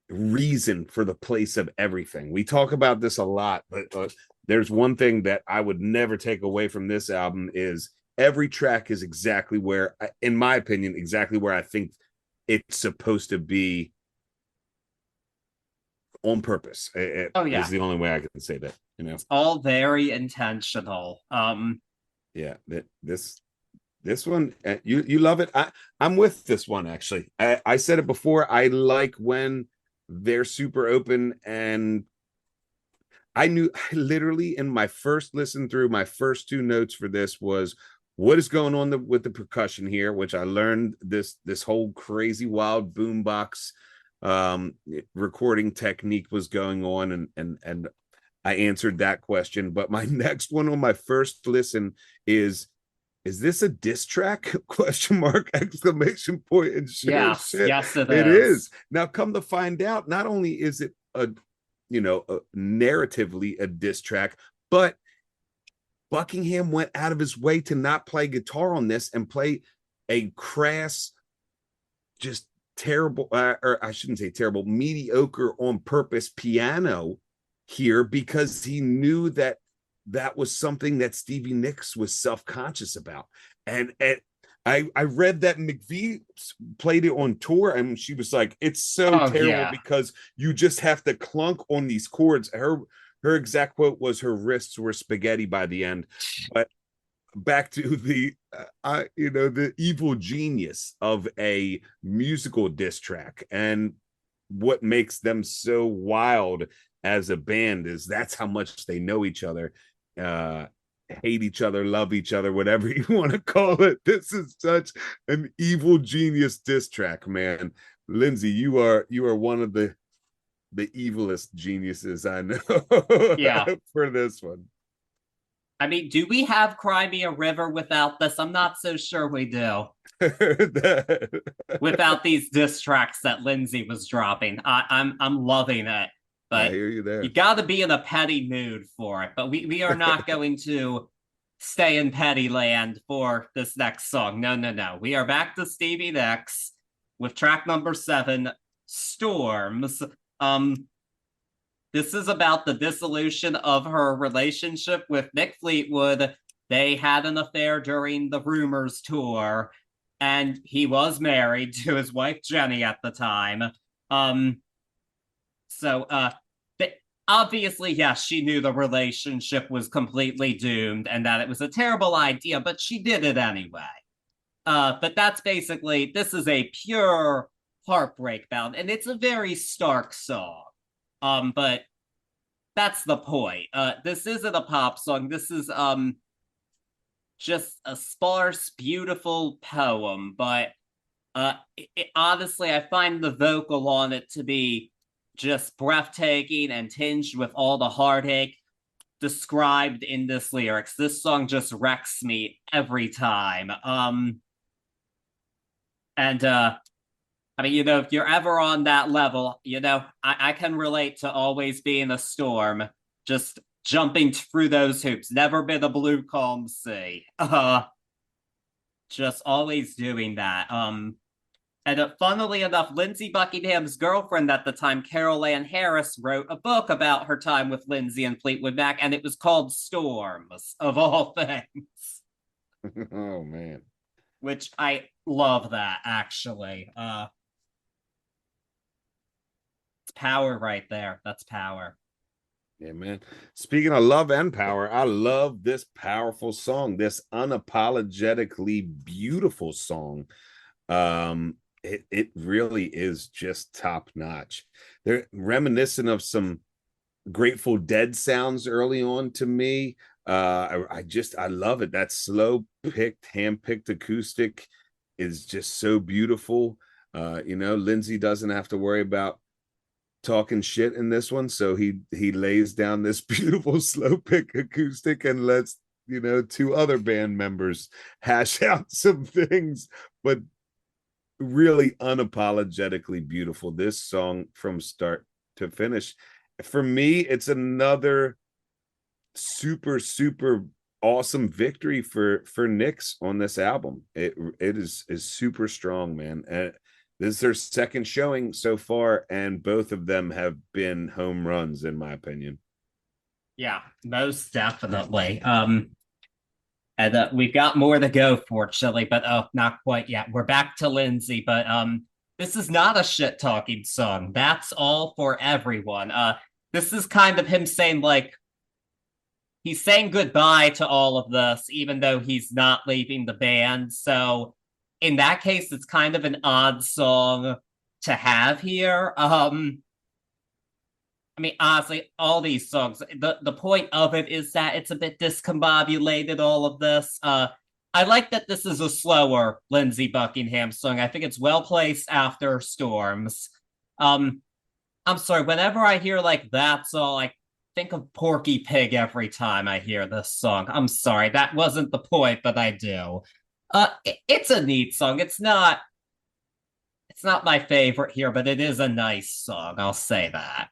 reason for the place of everything. We talk about this a lot, but there's one thing that I would never take away from this album is every track is exactly where, in my opinion, exactly where I think it's supposed to be on purpose. Is the only way I can say that. You know, it's all very intentional. Yeah, this one, you love it. I'm with this one actually. I said it before. I like when they're super open, and I knew literally in my first listen through, my first 2 notes for this was what is going on with the percussion here, which I learned this whole crazy wild boombox recording technique was going on, and I answered that question. But my next one on my first listen is is this a diss track? Question mark, exclamation point, and shit. Yes, it It is. is. Now, come to find out, not only is it narratively a diss track, but Buckingham went out of his way to not play guitar on this and play a crass, just terrible, or I shouldn't say terrible, mediocre on purpose piano here, because he knew that was something that Stevie Nicks was self-conscious about. And I read that McVie played it on tour, and she was like, it's so terrible because you just have to clunk on these chords. Her exact quote was, her wrists were spaghetti by the end. But back to the the evil genius of a musical diss track, and what makes them so wild as a band is that's how much they know each other, hate each other, love each other, whatever you want to call it. This is such an evil genius diss track, man. Lindsey, you are one of the evilest geniuses I know. For this one. I mean, do we have Cry Me a River without this? I'm not so sure we do. Without these diss tracks that Lindsey was dropping. I'm loving it. But I hear you there. You got to be in a petty mood for it. But we are not going to stay in petty land for this next song. No. We are back to Stevie Nicks with track number 7, Storms. This is about the dissolution of her relationship with Mick Fleetwood. They had an affair during the Rumours tour, and he was married to his wife Jenny at the time. Obviously, yes, she knew the relationship was completely doomed and that it was a terrible idea, but she did it anyway. But that's basically, this is a pure heartbreak ballad, and it's a very stark song. But that's the point. This isn't a pop song. This is just a sparse, beautiful poem. But honestly, I find the vocal on it to be just breathtaking and tinged with all the heartache described in this lyrics. This song just wrecks me every time. I mean, if you're ever on that level, I can relate to always being a storm, just jumping through those hoops. Never been a blue calm sea. Just always doing that. And funnily enough, Lindsey Buckingham's girlfriend at the time, Carol Ann Harris, wrote a book about her time with Lindsey and Fleetwood Mac, and it was called Storms, of all things. Oh, man. Which I love that, actually. It's power right there. That's power. Yeah, man. Speaking of love and power, I love this powerful song, this unapologetically beautiful song. It really is just top notch. They're reminiscent of some Grateful Dead sounds early on to me. I love it. That slow picked, hand-picked acoustic is just so beautiful. Lindsey doesn't have to worry about talking shit in this one, so he lays down this beautiful slow pick acoustic and lets 2 other band members hash out some things, but really unapologetically beautiful. This song from start to finish, for me, it's another super awesome victory for Nicks on this album. It is super strong, man. And this is their second showing so far, and both of them have been home runs in my opinion. Yeah, most definitely. And we've got more to go, fortunately, but not quite yet. We're back to Lindsey, but this is not a shit-talking song. That's all for everyone. This is kind of him saying, he's saying goodbye to all of this, even though he's not leaving the band. So in that case, it's kind of an odd song to have here. I mean, honestly, all these songs, the point of it is that it's a bit discombobulated, all of this. I like that this is a slower Lindsey Buckingham song. I think it's well placed after Storms. I'm sorry, whenever I hear that's all, think of Porky Pig every time I hear this song. I'm sorry, that wasn't the point, but I do. It's a neat song. It's not my favorite here, but it is a nice song. I'll say that.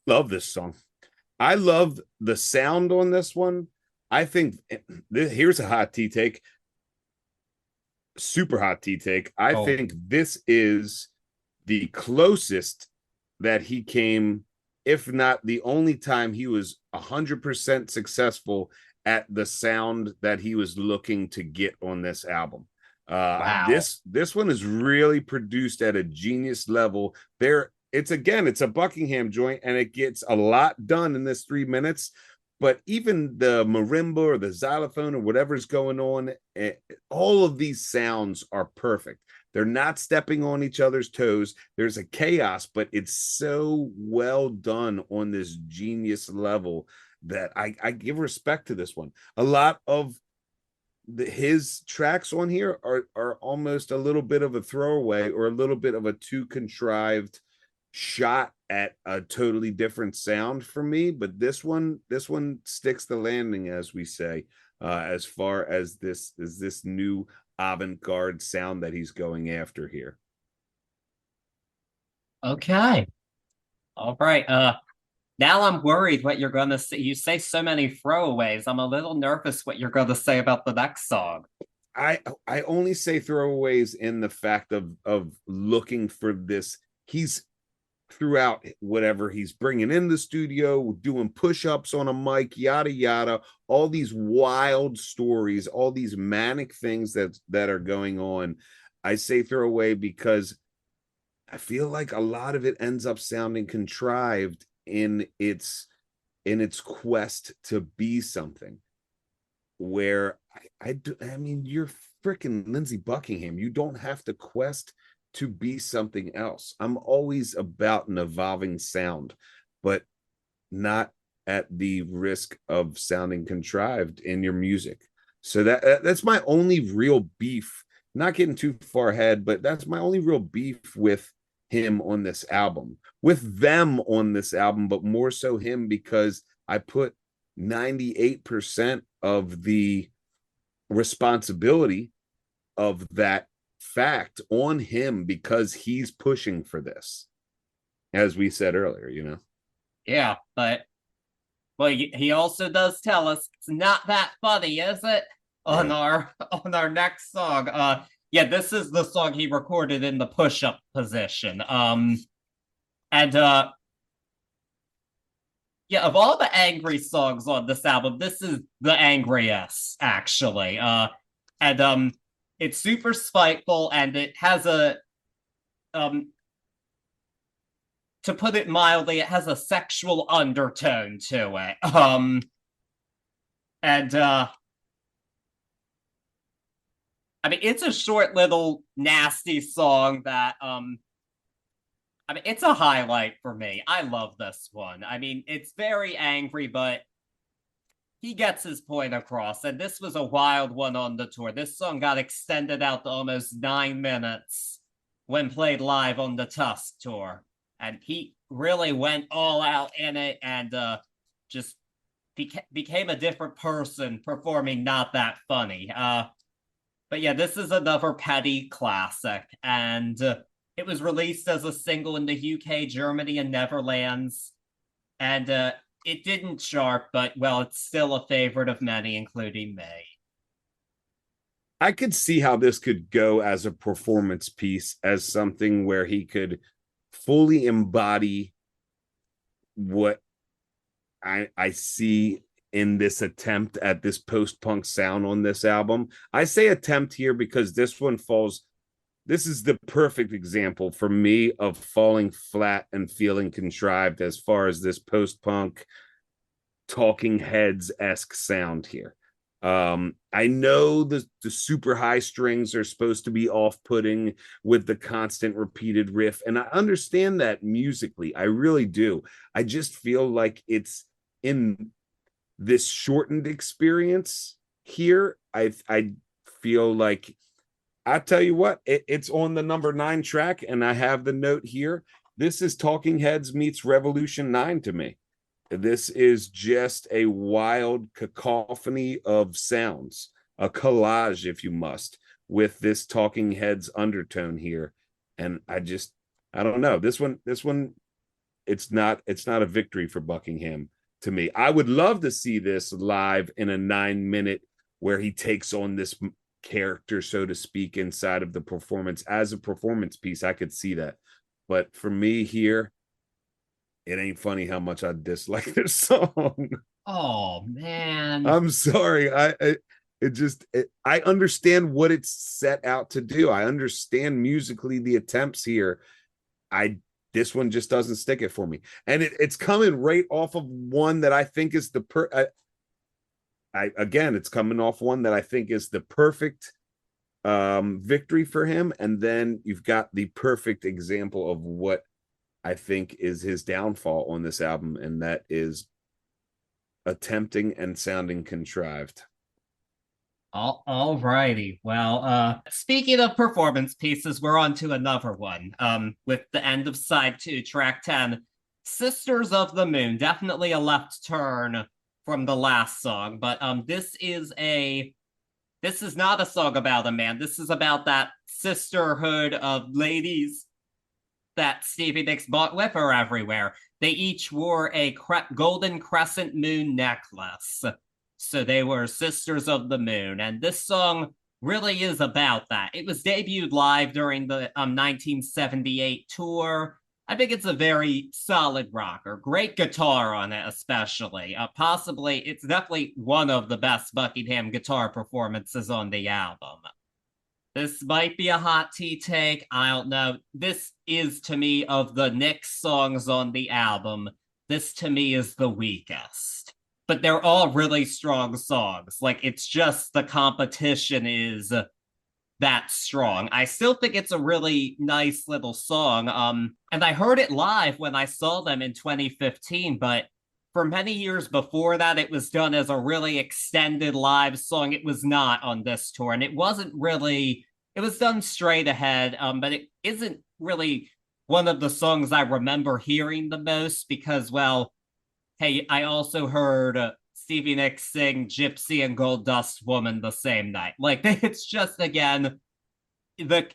Love this song. I love the sound on this one. I think here's a hot tea take. Super hot tea take. I think this is the closest that he came, if not the only time he was 100% successful at the sound that he was looking to get on this album. Wow. This one is really produced at a genius level. It's a Buckingham joint, and it gets a lot done in this 3 minutes. But even the marimba or the xylophone or whatever's going on, all of these sounds are perfect. They're not stepping on each other's toes. There's a chaos, but it's so well done on this genius level that I give respect to this one. A lot of his tracks on here are almost a little bit of a throwaway or a little bit of a too contrived shot at a totally different sound for me, but this one sticks the landing, as we say, as far as this new avant-garde sound that he's going after here. Okay. All right. Now I'm worried what you're gonna say. You say so many throwaways. I'm a little nervous what you're gonna say about the next song. I only say throwaways in the fact of looking for this. He's throughout whatever he's bringing in the studio, doing push-ups on a mic, yada yada, all these wild stories, all these manic things that are going on. I say throwaway because I feel like a lot of it ends up sounding contrived in its quest to be something. Where I mean, you're freaking Lindsey Buckingham. You don't have to quest to be something else. I'm always about an evolving sound, but not at the risk of sounding contrived in your music. So that's my only real beef. Not getting too far ahead, but that's my only real beef with him on this album, with them on this album, but more so him, because I put 98% of the responsibility of that fact on him, because he's pushing for this, as we said earlier, Yeah, but well, he also does tell us it's not that funny, is it? On our next song. Yeah, this is the song he recorded in the push-up position. And yeah, of all the angry songs on this album, this is the angriest, actually. And it's super spiteful, and it has a to put it mildly, it has a sexual undertone to it. And I mean, it's a short little nasty song that I mean, it's a highlight for me. I love this one. I mean, it's very angry, but he gets his point across. And this was a wild one on the tour. This song got extended out to almost 9 minutes when played live on the Tusk tour. And he really went all out in it, and just became a different person performing Not That Funny. But yeah, this is another petty classic, and it was released as a single in the UK, Germany, and Netherlands. And it didn't chart, but, well, it's still a favorite of many, including me. I could see how this could go as a performance piece, as something where he could fully embody what I see in this attempt at this post-punk sound on this album. I say attempt here because this is the perfect example for me of falling flat and feeling contrived as far as this post-punk Talking Heads-esque sound here. I know the super high strings are supposed to be off-putting with the constant repeated riff, and I understand that musically. I really do. I just feel like it's in this shortened experience here. I feel like, I tell you what, it's on the number 9 track, and I have the note here. this is Talking Heads meets Revolution 9 to me. This is just a wild cacophony of sounds, a collage, if you must, with this Talking Heads undertone here. And I don't know. This one, it's not a victory for Buckingham to me. I would love to see this live in a 9-minute where he takes on this character, so to speak, inside of the performance as a performance piece. I could see that. But for me here, it ain't funny how much I dislike this song. Oh man. I'm sorry. I understand what it's set out to do. I understand musically the attempts here. This one just doesn't stick it for me. And it's coming right off of one that I think is it's coming off one that I think is the perfect victory for him. And then you've got the perfect example of what I think is his downfall on this album, and that is attempting and sounding contrived. All righty. Well, speaking of performance pieces, we're on to another one. With the end of side 2, track 10, Sisters of the Moon. Definitely a left turn from the last song, but this is not a song about a man. This is about that sisterhood of ladies that Stevie Nicks bought with her everywhere. They each wore a golden crescent moon necklace. So they were Sisters of the Moon. And this song really is about that. It was debuted live during the 1978 tour. I think it's a very solid rocker. Great guitar on it, especially. It's definitely one of the best Buckingham guitar performances on the album. This might be a hot tea take. I don't know. This is, to me, of the Nicks songs on the album, this to me is the weakest. But they're all really strong songs. Like, it's just the competition is that strong. I still think it's a really nice little song. And I heard it live when I saw them in 2015, but for many years before that, it was done as a really extended live song. It was not on this tour, and it was done straight ahead, but it isn't really one of the songs I remember hearing the most because, well, hey, I also heard Stevie Nicks sing Gypsy and Gold Dust Woman the same night. Like, it's just, again,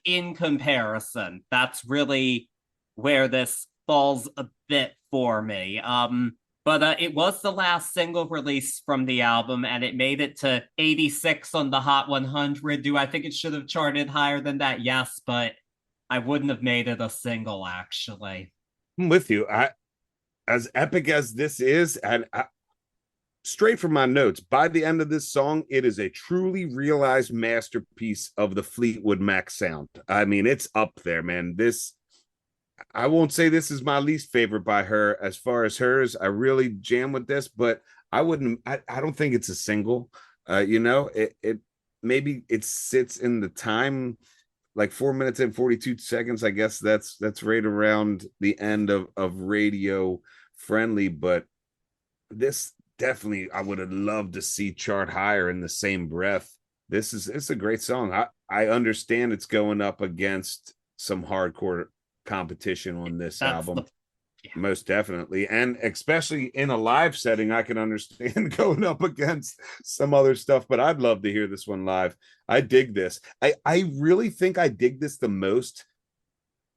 in comparison, that's really where this falls a bit for me. But it was the last single released from the album, and it made it to 86 on the Hot 100. Do I think it should have charted higher than that? Yes, but I wouldn't have made it a single, actually. I'm with you. As epic as this is, and straight from my notes, by the end of this song, it is a truly realized masterpiece of the Fleetwood Mac sound. I mean, it's up there, man. I won't say this is my least favorite by her as far as hers. I really jam with this, but I don't think it's a single. It maybe it sits in the time like 4 minutes and 42 seconds. I guess that's right around the end of radio friendly, but this definitely I would have loved to see chart higher in the same breath. It's a great song. I understand it's going up against some hardcore competition on this album. Most definitely, and especially in a live setting, I can understand going up against some other stuff, but I'd love to hear this one live. I dig this. I really think I dig this the most.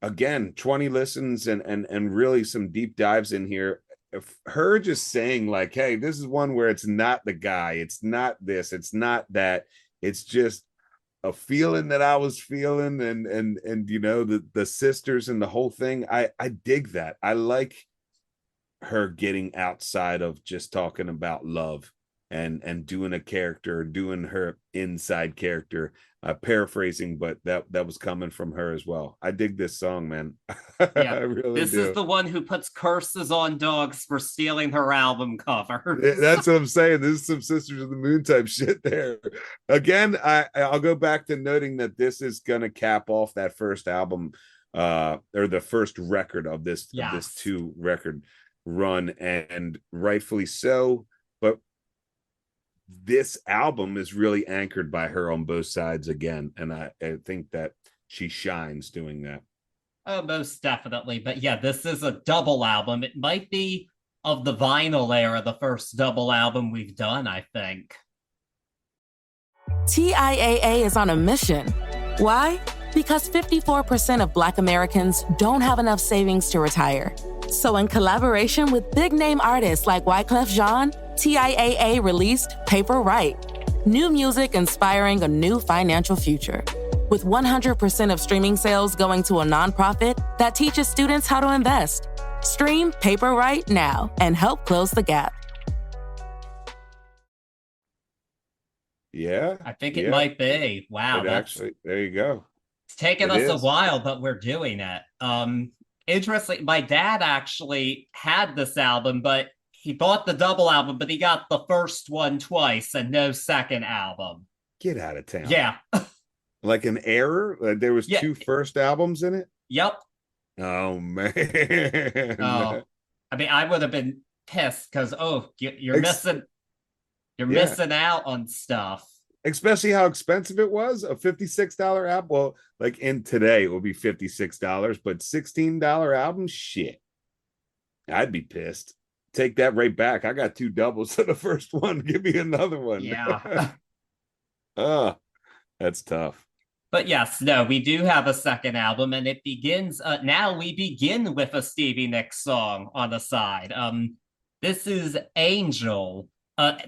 Again, 20 listens and really some deep dives in here. If her just saying like, hey, this is one where it's not the guy, it's not this, it's not that, it's just a feeling that I was feeling, and you know, the sisters and the whole thing. I dig that. I like her getting outside of just talking about love and doing a character, doing her inside character. Paraphrasing, but that was coming from her as well. I dig this song, man. Yeah, I really this do. is the one who puts curses on dogs for stealing her album cover. That's what I'm saying. This is some Sisters of the Moon type shit there. Again, I'll go back to noting that this is gonna cap off that first album, or the first record of this 2-record run, and rightfully so. But this album is really anchored by her on both sides again, and I think that she shines doing that. Oh, most definitely. But yeah, this is a double album. It might be of the vinyl era, the first double album we've done, I think. TIAA is on a mission. Why? Because 54% of Black Americans don't have enough savings to retire. So in collaboration with big-name artists like Wyclef Jean, TIAA released Paper Right, new music inspiring a new financial future. With 100% of streaming sales going to a nonprofit that teaches students how to invest. Stream Paper Right now and help close the gap. Yeah. I think it might be. Wow, Actually, there you go. It's taken us a while, but we're doing it. Interesting, my dad actually had this album, but he bought the double album, but he got the first one twice and no second album. Get out of town. Yeah. Like an error? There was two first albums in it? Yep. Oh, man. Oh, I mean, I would have been pissed because, you're missing out on stuff. Especially how expensive it was. A $56 album. Well, like in today, it would be $56, but $16 album? Shit. I'd be pissed. Take that right back. I got 2 doubles to the first one. Give me another one. Yeah. That's tough. But yes, no, we do have a second album, and it begins, now we begin with a Stevie Nicks song on the side. This is Angel.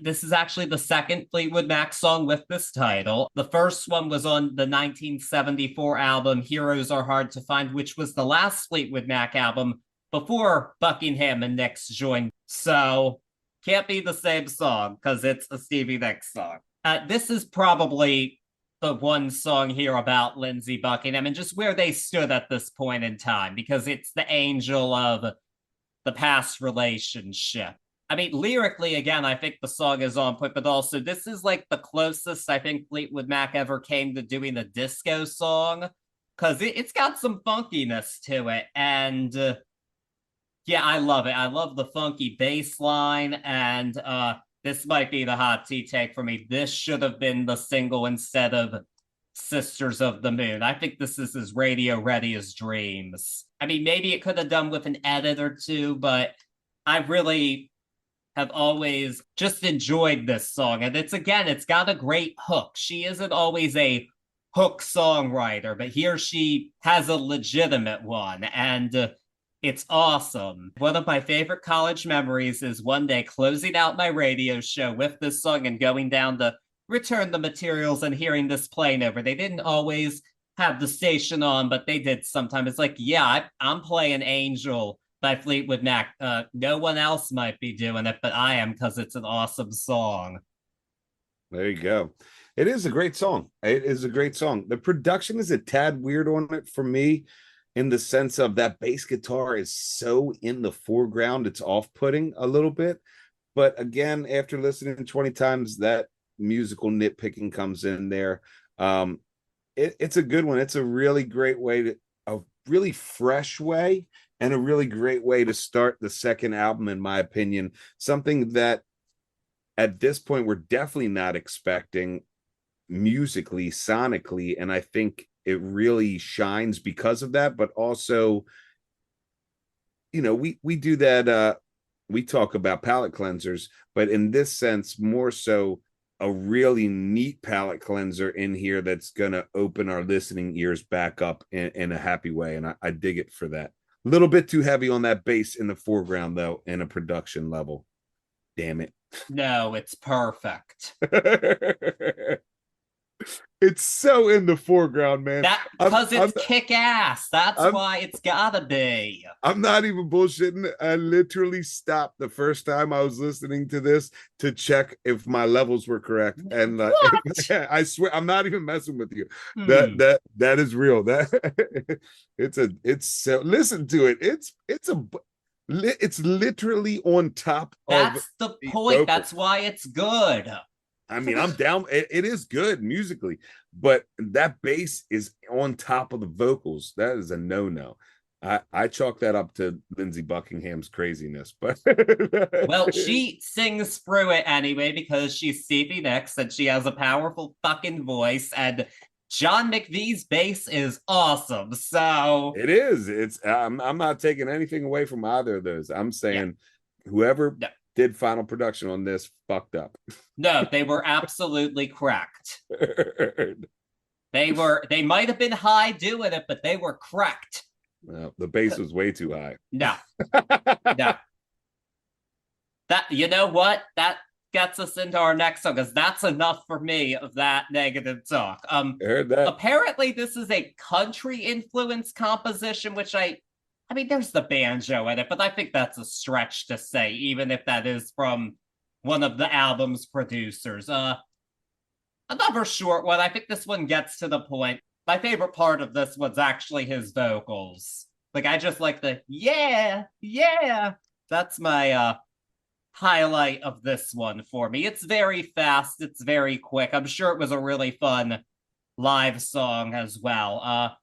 This is actually the second Fleetwood Mac song with this title. The first one was on the 1974 album, Heroes Are Hard to Find, which was the last Fleetwood Mac album before Buckingham and Nicks joined. So, can't be the same song, because it's a Stevie Nicks song. This is probably the one song here about Lindsey Buckingham and just where they stood at this point in time, because it's the angel of the past relationship. I mean, lyrically, again, I think the song is on point, but also this is like the closest I think Fleetwood Mac ever came to doing a disco song, because it's got some funkiness to it. And yeah, I love it. I love the funky bass line, and this might be the hot tea take for me. This should have been the single instead of Sisters of the Moon. I think this is as radio ready as Dreams. I mean, maybe it could have done with an edit or two, but I really have always just enjoyed this song. And it's got a great hook. She isn't always a hook songwriter, but here she has a legitimate one. And it's awesome. One of my favorite college memories is one day closing out my radio show with this song and going down to return the materials and hearing this playing over. They didn't always have the station on, but they did sometimes. It's like, yeah, I'm playing Angel by Fleetwood Mac. No one else might be doing it, but I am, because it's an awesome song. There you go. It is a great song. It is a great song. The production is a tad weird on it for me, in the sense of that bass guitar is so in the foreground, it's off-putting a little bit. But again, after listening 20 times, that musical nitpicking comes in there. It's a good one. It's a really great way a really fresh way, and a really great way to start the second album, in my opinion. Something that at this point we're definitely not expecting musically, sonically, and I think it really shines because of that. But also, we do that, we talk about palate cleansers, but in this sense, more so a really neat palate cleanser in here that's gonna open our listening ears back up in a happy way, and I dig it for that. A little bit too heavy on that bass in the foreground, though, in a production level. Damn it. No, it's perfect. It's so in the foreground, man. Because it's kick-ass. That's why it's gotta be. I'm not even bullshitting. I literally stopped the first time I was listening to this to check if my levels were correct. And I swear, I'm not even messing with you. That is real. That it's so, listen to it. It's literally on top of. That's the point. Vocal. That's why it's good. I mean, I'm down. It is good musically, but that bass is on top of the vocals. That is a no-no. I chalk that up to Lindsey Buckingham's craziness, but well, she sings through it anyway because she's Stevie Nicks and she has a powerful fucking voice, and John McVie's bass is awesome. So It is. I'm not taking anything away from either of those. I'm saying whoever did final production on this fucked up. No, they were absolutely correct. They might have been high doing it, but they were correct. Well, the bass was way too high. No. No. That, you know what? That gets us into our next song, because that's enough for me of that negative talk. I heard that. Apparently this is a country influenced composition, which I mean, there's the banjo in it, but I think that's a stretch to say, even if that is from one of the album's producers. Another short one. I think this one gets to the point. My favorite part of this was actually his vocals. Like, I just like the yeah. That's my highlight of this one for me. It's very fast. It's very quick. I'm sure it was a really fun live song as well.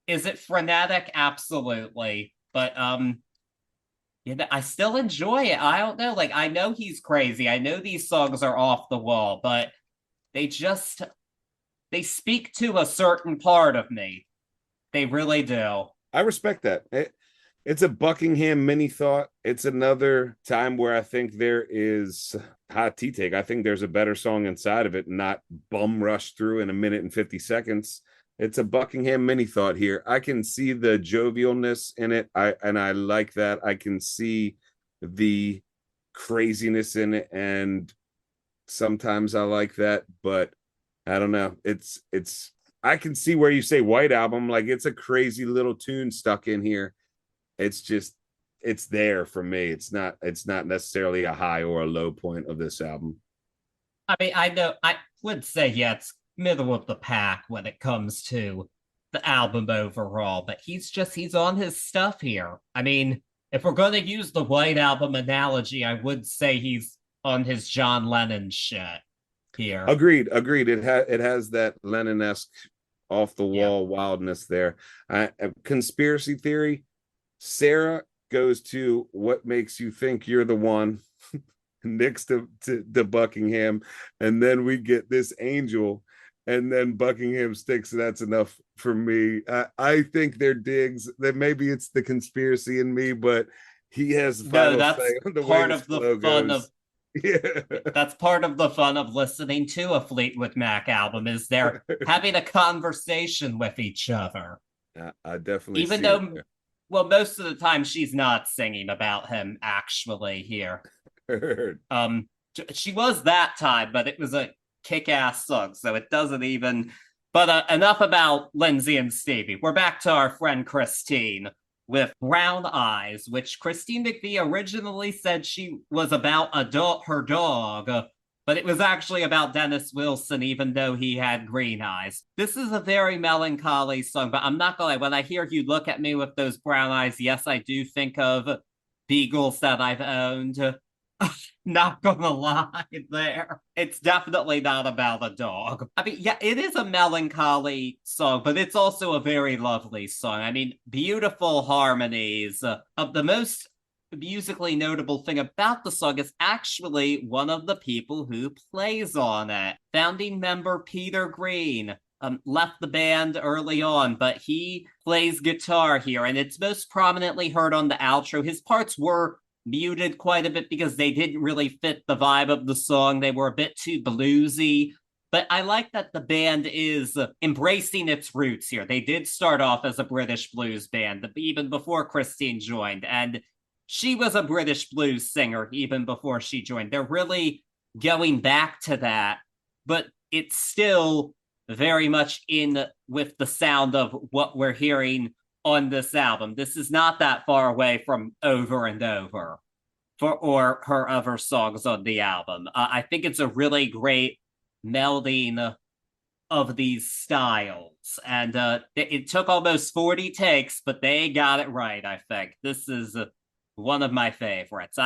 Is it frenetic? Absolutely. But you know, I still enjoy it. I don't know. Like, I know he's crazy. I know these songs are off the wall, but they speak to a certain part of me. They really do. I respect that. It's a Buckingham mini thought. It's another time where I think there is hot tea take. I think there's a better song inside of it, not bum rush through in a minute and 50 seconds. It's a Buckingham mini thought here. I can see the jovialness in it. I like that. I can see the craziness in it, and sometimes I like that, but I don't know. It's I can see where you say White Album, like it's a crazy little tune stuck in here. It's just, it's there for me. It's not necessarily a high or a low point of this album. I mean, I know I would say, yeah, it's middle of the pack when it comes to the album overall, but he's on his stuff here. I mean, if we're going to use the White Album analogy, I would say he's on his John Lennon shit here. Agreed. It has that Lennon-esque off the wall wildness there. Conspiracy theory. Sarah goes to what makes you think you're the one next to Buckingham, and then we get this angel, and then Buckingham sticks. That's enough for me. I think they're digs. That maybe it's the conspiracy in me, but he has no. That's part of the fun of. Yeah. That's part of the fun of listening to a Fleetwood Mac album, is they're having a conversation with each other. I definitely, even though, well, most of the time she's not singing about him actually here. She was that time, but it was a kick-ass song, so it doesn't even. But enough about Lindsey and Stevie. We're back to our friend Christine with Brown Eyes, which Christine McVie originally said she was about her dog, but it was actually about Dennis Wilson, even though he had green eyes. This is a very melancholy song, but I'm not gonna lie, when I hear You Look at Me with Those Brown Eyes, yes, I do think of beagles that I've owned. Not gonna lie there. It's definitely not about a dog. I mean, yeah, it is a melancholy song, but it's also a very lovely song. I mean, beautiful harmonies. The most musically notable thing about the song is actually one of the people who plays on it. Founding member Peter Green left the band early on, but he plays guitar here, and it's most prominently heard on the outro. His parts were muted quite a bit because they didn't really fit the vibe of the song. They were a bit too bluesy, but I like that the band is embracing its roots here. They did start off as a British blues band even before Christine joined, and she was a British blues singer even before she joined. They're really going back to that, but it's still very much in with the sound of what we're hearing on this album. This is not that far away from Over and Over or her other songs on the album. I think it's a really great melding of these styles, and it took almost 40 takes, but they got it right. I think this is one of my favorites.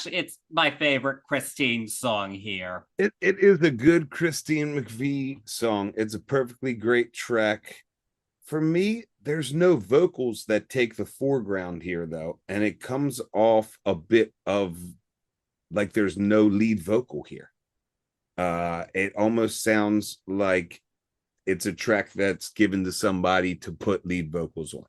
It's my favorite Christine song here. It is a good Christine McVie song. It's a perfectly great track. For me, there's no vocals that take the foreground here, though, and it comes off a bit of like there's no lead vocal here. It almost sounds like it's a track that's given to somebody to put lead vocals on.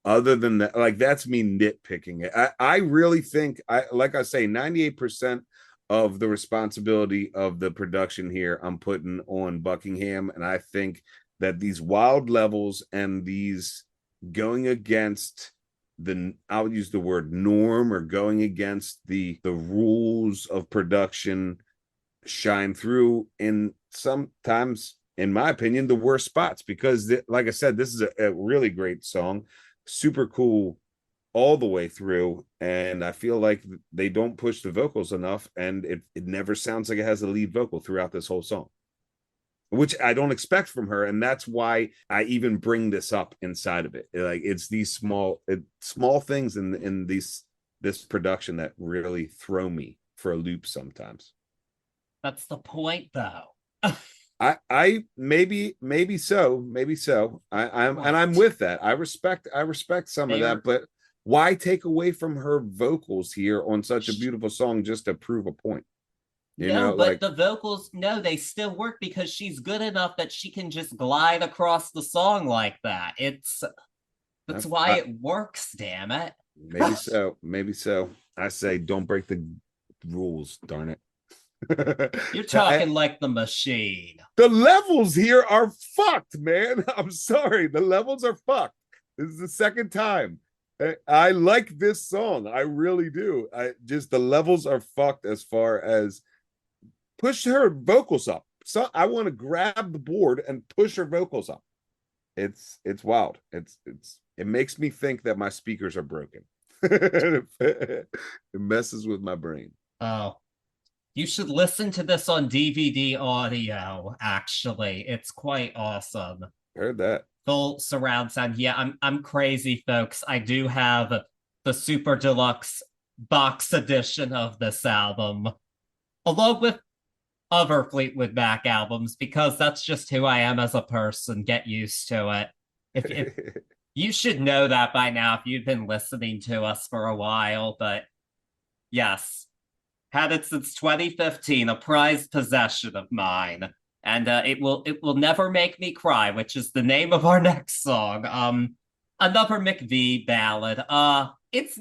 Other than that, like, that's me nitpicking it. I really think, like I say, 98% of the responsibility of the production here I'm putting on Buckingham, and I think that these wild levels and these going against I'll use the word norm, or going against the rules of production, shine through in sometimes, in my opinion, the worst spots. Because like I said, this is a really great song, super cool all the way through, and I feel like they don't push the vocals enough, and it never sounds like it has a lead vocal throughout this whole song, which I don't expect from her. And that's why I even bring this up inside of it. Like, it's these small things in this production that really throw me for a loop sometimes. That's the point, though. I maybe so. I'm with that. I respect some of that, but why take away from her vocals here on such a beautiful song just to prove a point? You know, but like, the vocals, no, they still work because she's good enough that she can just glide across the song like that. That's why it works, damn it. Maybe so. I say don't break the rules, darn it. You're talking like the machine. The levels here are fucked, man. I'm sorry. The levels are fucked. This is the second time. I like this song. I really do. The levels are fucked as far as push her vocals up. So I want to grab the board and push her vocals up. It's wild. It makes me think that my speakers are broken. It messes with my brain. Oh, you should listen to this on DVD audio, actually. It's quite awesome. Heard that. Full surround sound. Yeah, I'm crazy, folks. I do have the super deluxe box edition of this album, along with other Fleetwood Mac albums, because that's just who I am as a person. Get used to it. If you should know that by now if you've been listening to us for a while, but yes, had it since 2015, a prized possession of mine. And it will never make me cry, which is the name of our next song. Another McVie ballad. It's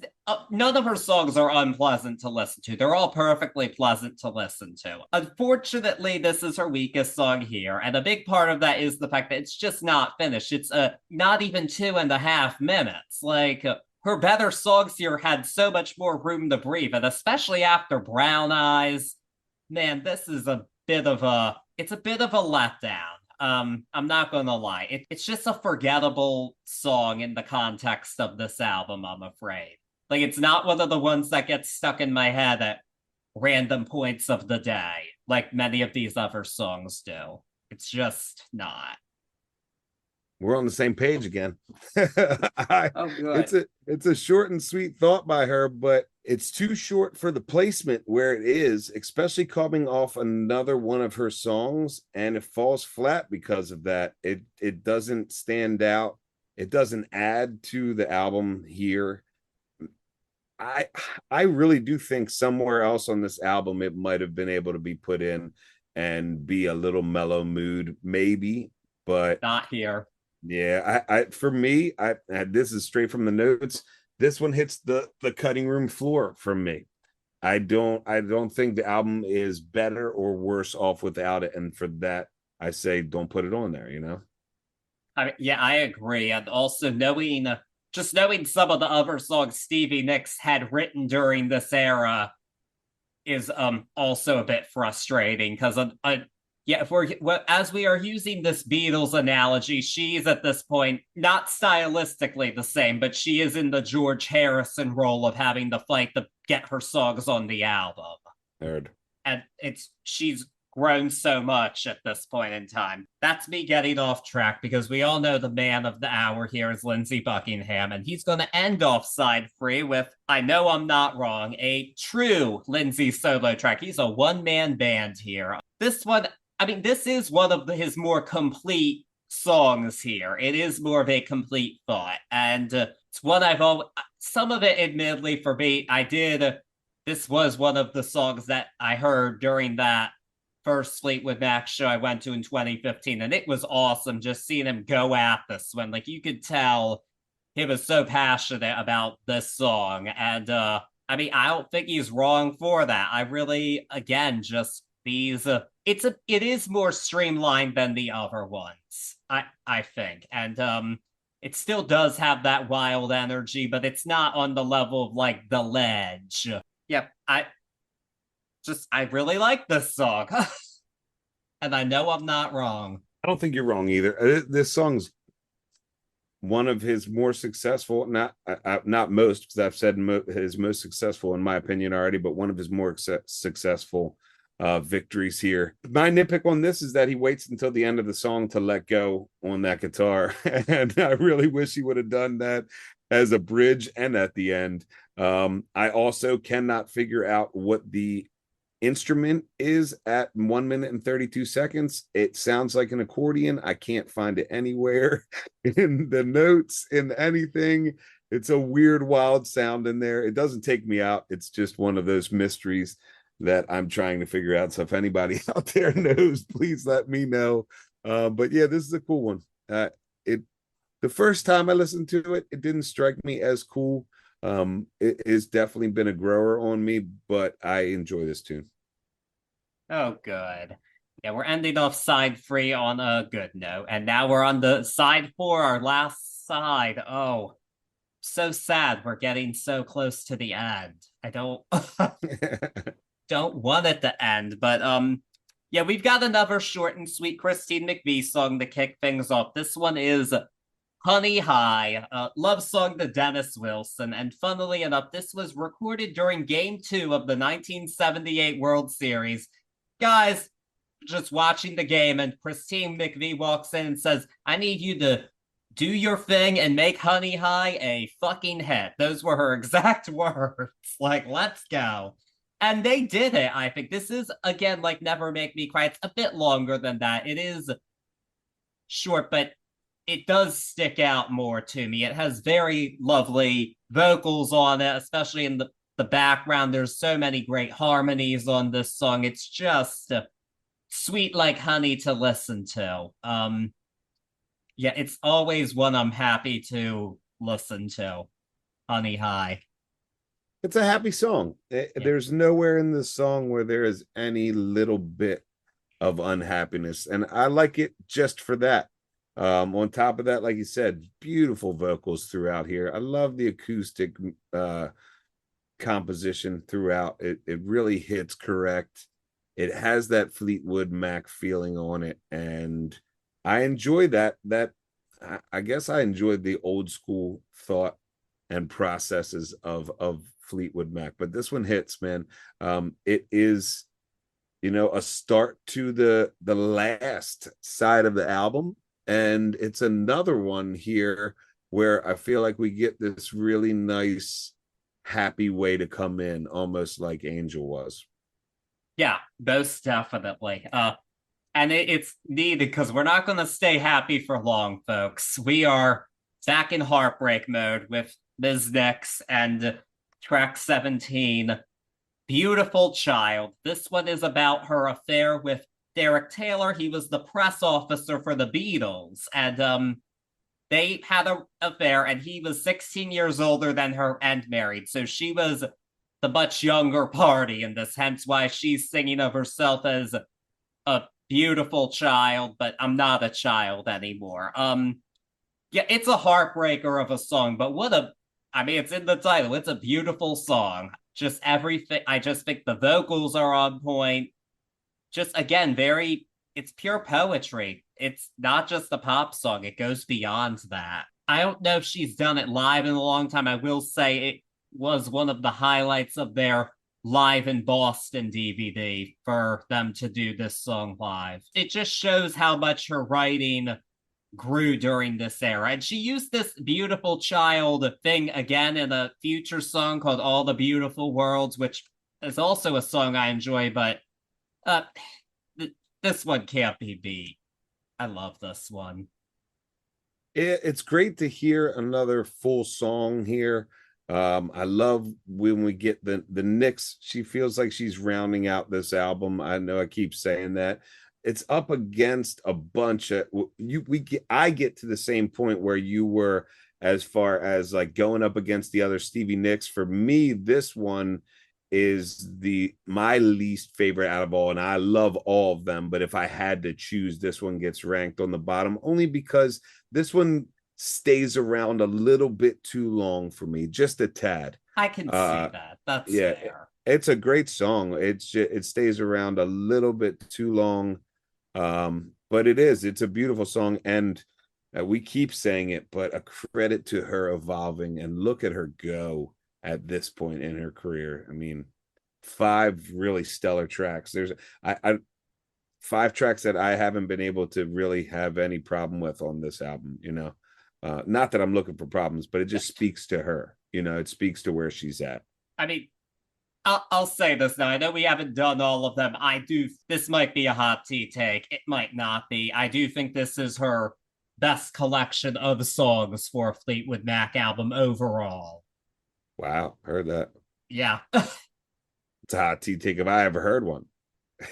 none of her songs are unpleasant to listen to. They're all perfectly pleasant to listen to. Unfortunately, this is her weakest song here, and a big part of that is the fact that it's just not finished. It's not even 2.5 minutes. Like, her better songs here had so much more room to breathe, and especially after Brown Eyes, man, this is a bit of a letdown. I'm not gonna lie. It's just a forgettable song in the context of this album, I'm afraid. Like, it's not one of the ones that gets stuck in my head at random points of the day, like many of these other songs do. It's just not. We're on the same page again. Oh, good. It's a short and sweet thought by her, but it's too short for the placement where it is, especially coming off another one of her songs, and it falls flat because of that. It doesn't stand out. It doesn't add to the album here. I really do think somewhere else on this album it might have been able to be put in and be a little mellow mood, maybe, but not here. Yeah, I for me, this is straight from the notes. This one hits the cutting room floor for me. I don't think the album is better or worse off without it, and for that, I say don't put it on there. You know. I agree, and also knowing some of the other songs Stevie Nicks had written during this is also a bit frustrating, because as we are using this Beatles analogy, she's at this point not stylistically the same, but she is in the George Harrison role of having to fight to get her songs on the album. Heard. And she's grown so much at this point in time. That's me getting off track, because we all know the man of the hour here is Lindsey Buckingham, and he's going to end off side 3 with I Know I'm Not Wrong, a true Lindsey solo track. He's a one-man band here. This is one of his more complete songs here. It is more of a complete thought, and it's one some of it, admittedly, for me, this was one of the songs that I heard during that first Fleetwood Mac show I went to in 2015, and it was awesome just seeing him go at this one. Like, you could tell he was so passionate about this song. And I mean, I don't think he's wrong for that. I really, again, just these it is more streamlined than the other ones, I think. And it still does have that wild energy, but it's not on the level of like The Ledge. Yep, I really like this song. And I know I'm not wrong. I don't think you're wrong either. This song's one of his more successful, not most, because I've said his most successful in my opinion already, but one of his more successful victories here. My nitpick on this is that he waits until the end of the song to let go on that guitar, and I really wish he would have done that as a bridge and at the end. I also cannot figure out what the instrument is at 1 minute and 32 seconds. It sounds like an accordion. I can't find it anywhere in the notes, in anything. It's a weird, wild sound in there. It doesn't take me out. It's just one of those mysteries that I'm trying to figure out. So if anybody out there knows, please let me know. But yeah, this is a cool one. The first time I listened to it, it didn't strike me as cool. It has definitely been a grower on me, but I enjoy this tune. Oh, good. Yeah, we're ending off side 3 on a good note. And now we're on the side 4, our last side. Oh, so sad we're getting so close to the end. I don't don't want it to end, but yeah, we've got another short and sweet Christine McVie song to kick things off. This one is Honey High, a love song to Dennis Wilson. And funnily enough, this was recorded during Game 2 of the 1978 World Series. Guys, just watching the game, and Christine McVie walks in and says, I need you to do your thing and make Honey High a fucking hit. Those were her exact words. Like, let's go. And they did it, I think. This is, again, like Never Make Me Cry. It's a bit longer than that. It is short, but it does stick out more to me. It has very lovely vocals on it, especially in the background. There's so many great harmonies on this song. It's just sweet like honey to listen to. Yeah, it's always one I'm happy to listen to. Honey High. It's a happy song. There's nowhere in this song where there is any little bit of unhappiness, and I like it just for that. On top of that, like you said, beautiful vocals throughout here. I love the acoustic composition throughout. It really hits correct. It has that Fleetwood Mac feeling on it, and I enjoy that. I guess I enjoyed the old school thought and processes of Fleetwood Mac, but this one hits, man. It is, a start to the last side of the album, and it's another one here where I feel like we get this really nice, happy way to come in, almost like Angel was. Yeah, most definitely. And it's needed because we're not going to stay happy for long, folks. We are back in heartbreak mode with Ms. Nix and track 17, Beautiful Child. This one is about her affair with Derek Taylor. He was the press officer for the Beatles, and they had an affair, and he was 16 years older than her and married. So she was the much younger party in this, hence why she's singing of herself as a beautiful child, but I'm not a child anymore. Yeah, it's a heartbreaker of a song, but it's in the title. It's a beautiful song. Just everything. I just think the vocals are on point. Just, again, it's pure poetry. It's not just a pop song. It goes beyond that. I don't know if she's done it live in a long time. I will say it was one of the highlights of their Live in Boston DVD for them to do this song live. It just shows how much her writing grew during this era. And she used this Beautiful Child thing again in a future song called All the Beautiful Worlds, which is also a song I enjoy, but this one can't be beat. I love this one. It's great to hear another full song here. I love when we get the Knicks. She feels like she's rounding out this album. I know I keep saying that. It's up against a bunch of I get to the same point where you were, as far as like going up against the other Stevie Nicks. For me, this one is my least favorite out of all, and I love all of them, but if I had to choose, this one gets ranked on the bottom, only because this one stays around a little bit too long for me, just a tad. I can see that. That's fair. It's a great song. It stays around a little bit too long, but it's a beautiful song, and we keep saying it, but a credit to her evolving, and look at her go at this point in her career. I mean, 5 really stellar tracks. There's 5 tracks that I haven't been able to really have any problem with on this album, not that I'm looking for problems, but it just speaks to her, it speaks to where she's at. I mean, I'll say this now. I know we haven't done all of them. This might be a hot tea take. It might not be. I do think this is her best collection of songs for a Fleetwood Mac album overall. Wow, heard that. Yeah. It's a hot tea take if I ever heard one.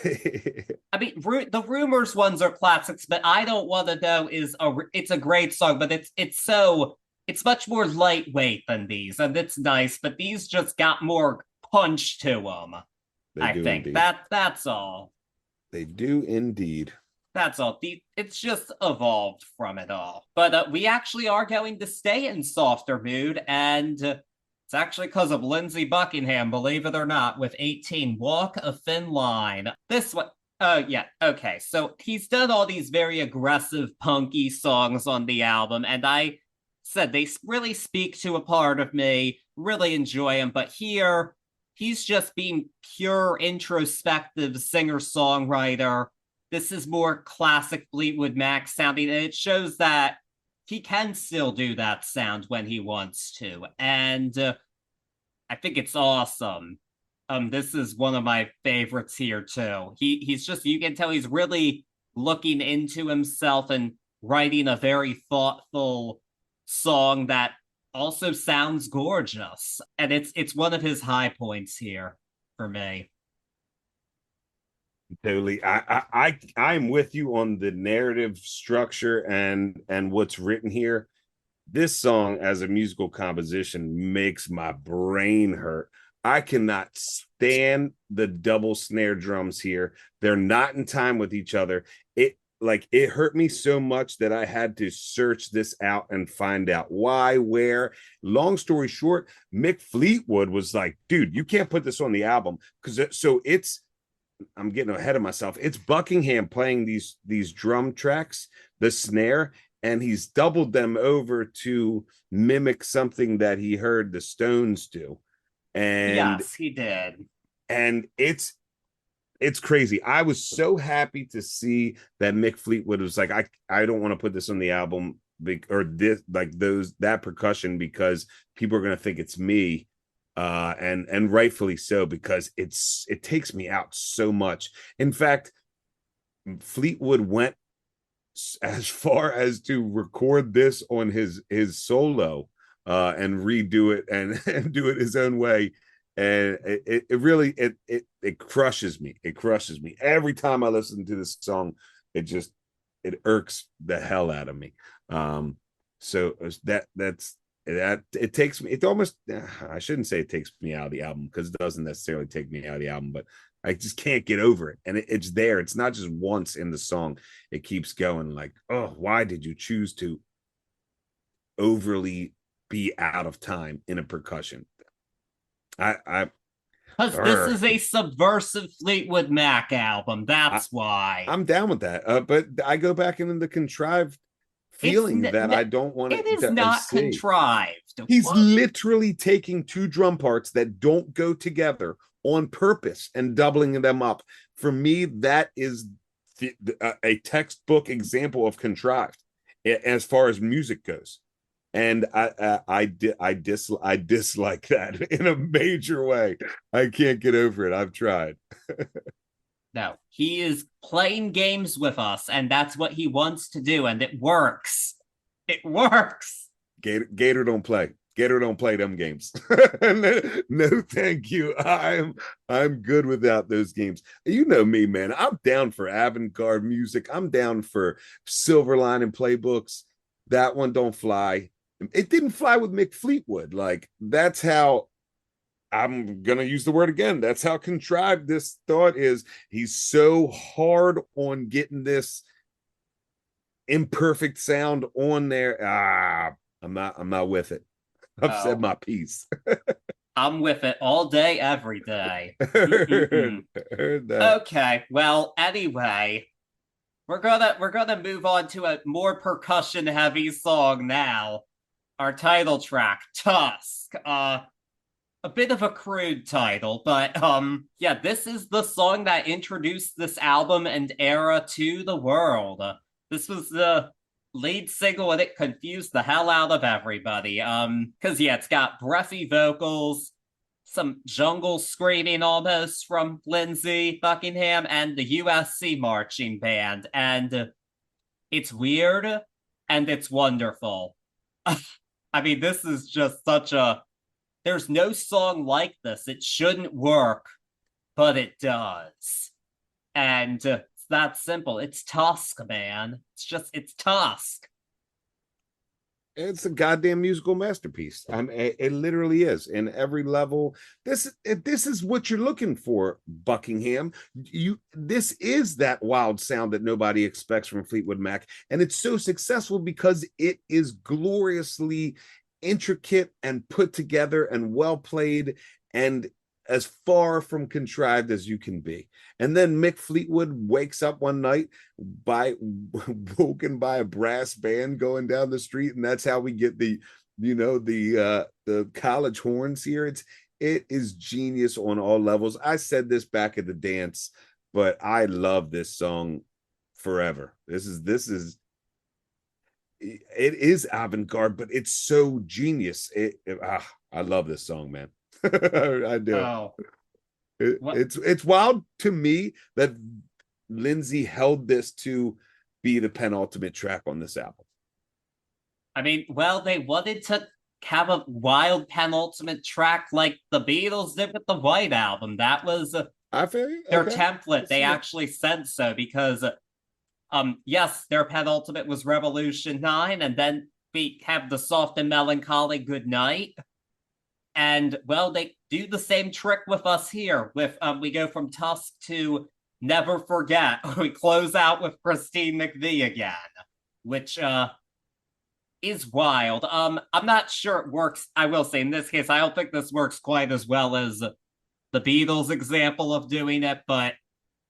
I mean, the Rumours ones are classics, but I Don't Want to Know it's a great song, but it's much more lightweight than these, and it's nice, but these just got more punch to them. I think that's all. They do indeed. That's all. It's just evolved from it all. But we actually are going to stay in softer mood, and it's actually because of Lindsey Buckingham, believe it or not, with 18, Walk a Thin Line. This one, yeah, okay. So he's done all these very aggressive, punky songs on the album, and I said they really speak to a part of me, really enjoy him, but here, he's just being pure introspective singer-songwriter. This is more classic Fleetwood Mac sounding, and it shows that he can still do that sound when he wants to, and I think it's awesome. This is one of my favorites here too. He's just, you can tell he's really looking into himself and writing a very thoughtful song that also sounds gorgeous, and it's one of his high points here for me. Totally. I'm with you on the narrative structure and what's written here. This song as a musical composition makes my brain hurt. I cannot stand the double snare drums here. They're not in time with each other. It hurt me so much that I had to search this out and find out why, where. Long story short, Mick Fleetwood was like, dude, you can't put this on the album, I'm getting ahead of myself. It's Buckingham playing these drum tracks, the snare, and he's doubled them over to mimic something that he heard the Stones do. And yes, he did. And it's crazy. I was so happy to see that Mick Fleetwood was like, I don't want to put this on the album, or this, like that percussion, because people are going to think it's me. And rightfully so, because it takes me out so much. In fact, Fleetwood went as far as to record this on his solo, and redo it and do it his own way. And it really crushes me. It crushes me every time I listen to this song. It irks the hell out of me. So that's that. It takes me. It almost. I shouldn't say it takes me out of the album, because it doesn't necessarily take me out of the album, but I just can't get over it. And it's there. It's not just once in the song. It keeps going. Like, oh, why did you choose to overly be out of time in a percussion? Because this is a subversive Fleetwood Mac album. That's why. I'm down with that. But I go back into the contrived feeling that I don't want to. It is not contrived. He's literally taking 2 drum parts that don't go together on purpose and doubling them up. For me, that is a textbook example of contrived as far as music goes. And I dislike that in a major way. I can't get over it. I've tried. No, he is playing games with us, and that's what he wants to do, and it works. It works. Gator don't play. Gator don't play them games. No, thank you. I'm good without those games. You know me, man. I'm down for avant-garde music. I'm down for Silverline and playbooks. That one don't fly. It didn't fly with Mick Fleetwood. Like, that's how, I'm gonna use the word again, that's how contrived this thought is. He's so hard on getting this imperfect sound on there. I'm not with it. I've said my piece. I'm with it all day, every day. Heard that. Okay, well, anyway, we're gonna move on to a more percussion heavy song now. Our title track, Tusk. A bit of a crude title, but yeah, this is the song that introduced this album and era to the world. This was the lead single and it confused the hell out of everybody. Because yeah, it's got breathy vocals, some jungle screaming almost from Lindsey Buckingham and the USC marching band, and it's weird and it's wonderful. I mean, this is just such a, there's no song like this. It shouldn't work, but it does. And it's that simple. It's Tusk, man. It's Tusk. It's a goddamn musical masterpiece. I mean, it literally is in every level. This is what you're looking for, Buckingham. This is that wild sound that nobody expects from Fleetwood Mac, and it's so successful because it is gloriously intricate and put together and well played and as far from contrived as you can be. And then Mick Fleetwood wakes up one night woken by a brass band going down the street, and that's how we get the college horns here. It is genius on all levels. I said this back at the dance, but I love this song forever. It is avant-garde, but it's so genius. I love this song, man. I do. Oh. It's wild to me that Lindsey held this to be the penultimate track on this album. I mean, well, they wanted to have a wild penultimate track like the Beatles did with the White Album. That was I feel you. their Okay. template. They actually said so because yes, their penultimate was Revolution 9, and then we have the soft and melancholy Good Night. And well, they do the same trick with us here. With we go from Tusk to Never Forget. We close out with Christine McVie again, which is wild. I'm not sure it works. I will say in this case, I don't think this works quite as well as the Beatles example of doing it, but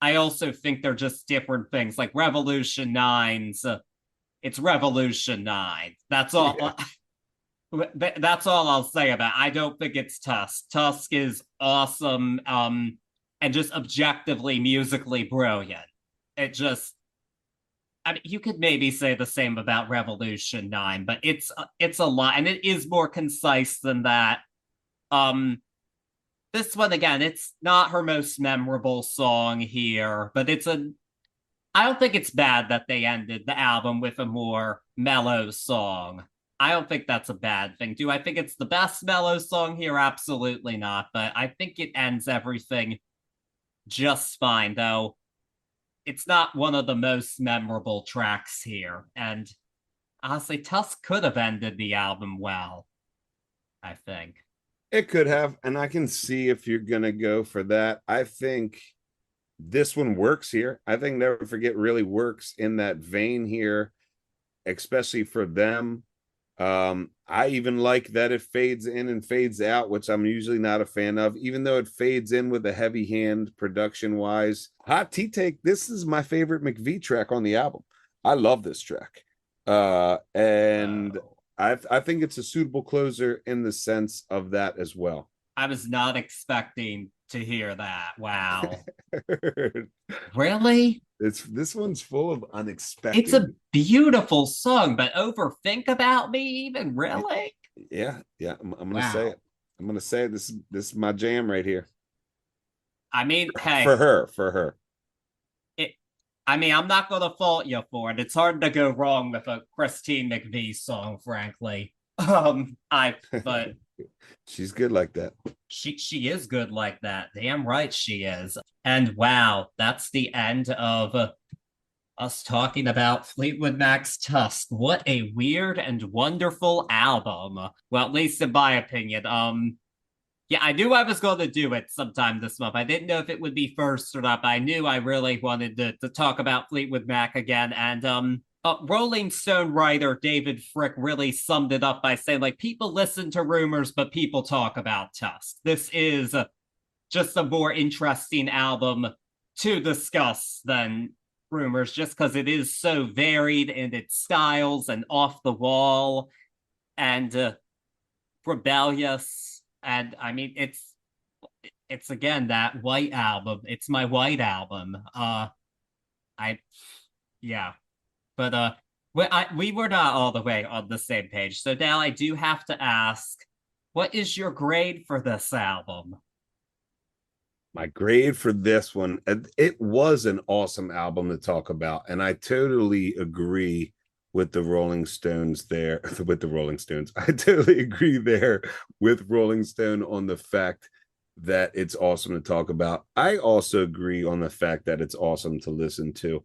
I also think they're just different things. Like Revolution 9's, it's Revolution 9. That's all. Yeah. That's all I'll say about it. I don't think it's Tusk. Tusk is awesome and just objectively musically brilliant. It just, I mean, you could maybe say the same about Revolution 9, but it's a lot, and it is more concise than that. This one, again, it's not her most memorable song here, but I don't think it's bad that they ended the album with a more mellow song. I don't think that's a bad thing. Do I think it's the best mellow song here? Absolutely not. But I think it ends everything just fine, though it's not one of the most memorable tracks here. And honestly, Tusk could have ended the album well, I think. It could have, and I can see if you're going to go for that. I think this one works here. I think Never Forget really works in that vein here, especially for them. I even like that it fades in and fades out, which I'm usually not a fan of, even though it fades in with a heavy hand production wise. Hot tea take, this is my favorite McVie track on the album. I love this track. And I think it's a suitable closer in the sense of that as well. I was not expecting to hear that. Wow. Really? This one's full of unexpected. It's a beautiful song, but Overthink About Me even? Really? Yeah. I'm gonna say it. I'm gonna say it. This is my jam right here. I mean, hey, for her. I mean, I'm not gonna fault you for it. It's hard to go wrong with a Christine McVie song, frankly. But She's good like that. she is good like that. Damn right she is. And wow, that's the end of us talking about Fleetwood Mac's Tusk. What a weird and wonderful album. Well, at least in my opinion. Yeah, I knew I was going to do it sometime this month. I didn't know if it would be first or not, but I knew I really wanted to talk about Fleetwood Mac again. And Rolling Stone writer David Frick really summed it up by saying, like, people listen to Rumours, but people talk about Tusk. This is just a more interesting album to discuss than Rumours, just because it is so varied in its styles and off the wall and rebellious. And I mean, it's again that White album. It's my White album. Yeah, but we were not all the way on the same page. So now I do have to ask, what is your grade for this album? My grade for this one, it was an awesome album to talk about, and I totally agree with the Rolling Stones there. With the Rolling Stones, I totally agree there with Rolling Stone on the fact that it's awesome to talk about. I also agree on the fact that it's awesome to listen to.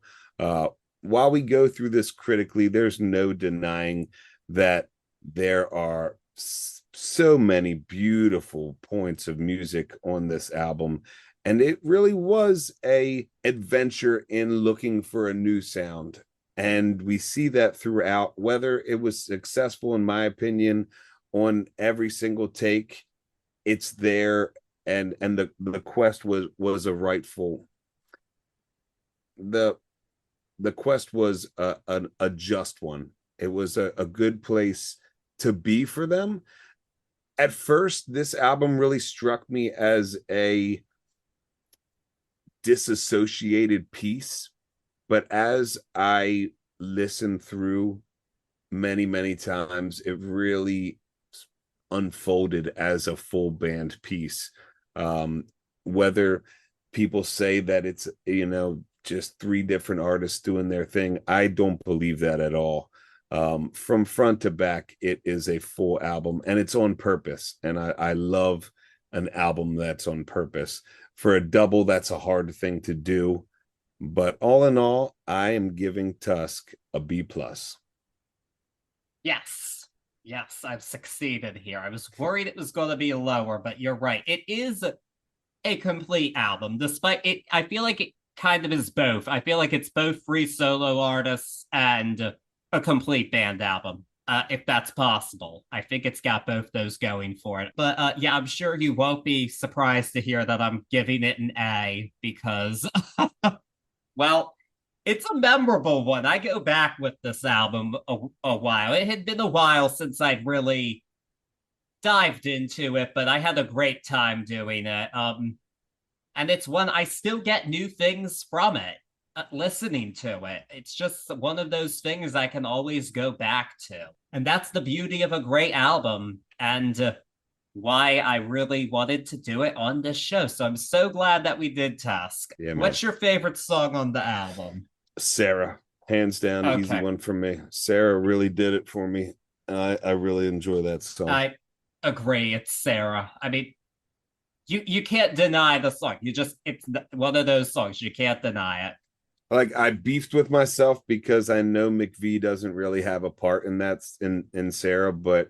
While we go through this critically, there's no denying that there are so many beautiful points of music on this album, and it really was a adventure in looking for a new sound. And we see that throughout, whether it was successful, in my opinion, on every single take, it's there. And the quest was a rightful, the quest was a just one. It was a good place to be for them. At first, this album really struck me as a disassociated piece, but as I listened through many times, it really unfolded as a full band piece. Whether people say that it's, just three different artists doing their thing, I don't believe that at all. From front to back, it is a full album, and it's on purpose. And I love an album that's on purpose. For a double, that's a hard thing to do. But all in all, I am giving Tusk a B+. Yes, I've succeeded here. I was worried it was going to be lower, but you're right. It is a complete album, despite it. I feel like it kind of is both. I feel like it's both free solo artists and a complete band album, if that's possible. I think it's got both those going for it. But yeah, I'm sure you won't be surprised to hear that I'm giving it an A because well, it's a memorable one. I go back with this album a while. It had been a while since I'd really dived into it, but I had a great time doing it. And it's one I still get new things from it, listening to it. It's just one of those things I can always go back to. And that's the beauty of a great album. And why I really wanted to do it on this show. So I'm so glad that we did Tusk. Yeah, what's your favorite song on the album? Sarah, hands down. Okay. Easy one for me. Sarah really did it for me. I really enjoy that song. I agree. It's Sarah. I mean, you can't deny the song. It's one of those songs. You can't deny it. Like, I beefed with myself because I know McVie doesn't really have a part in that in Sarah, but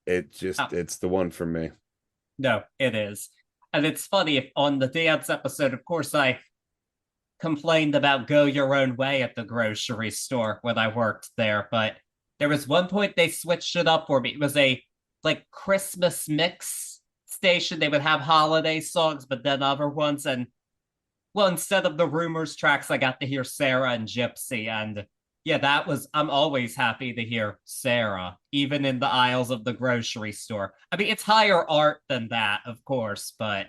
it's the one for me. No, it is. And it's funny, if on the dance episode, of course, I complained about Go Your Own Way at the grocery store when I worked there, but there was one point they switched it up for me. It was a Christmas mix station. They would have holiday songs, but then other ones. And well, instead of the Rumours tracks, I got to hear Sarah and Gypsy. And yeah, I'm always happy to hear Sarah, even in the aisles of the grocery store. I mean, it's higher art than that, of course, but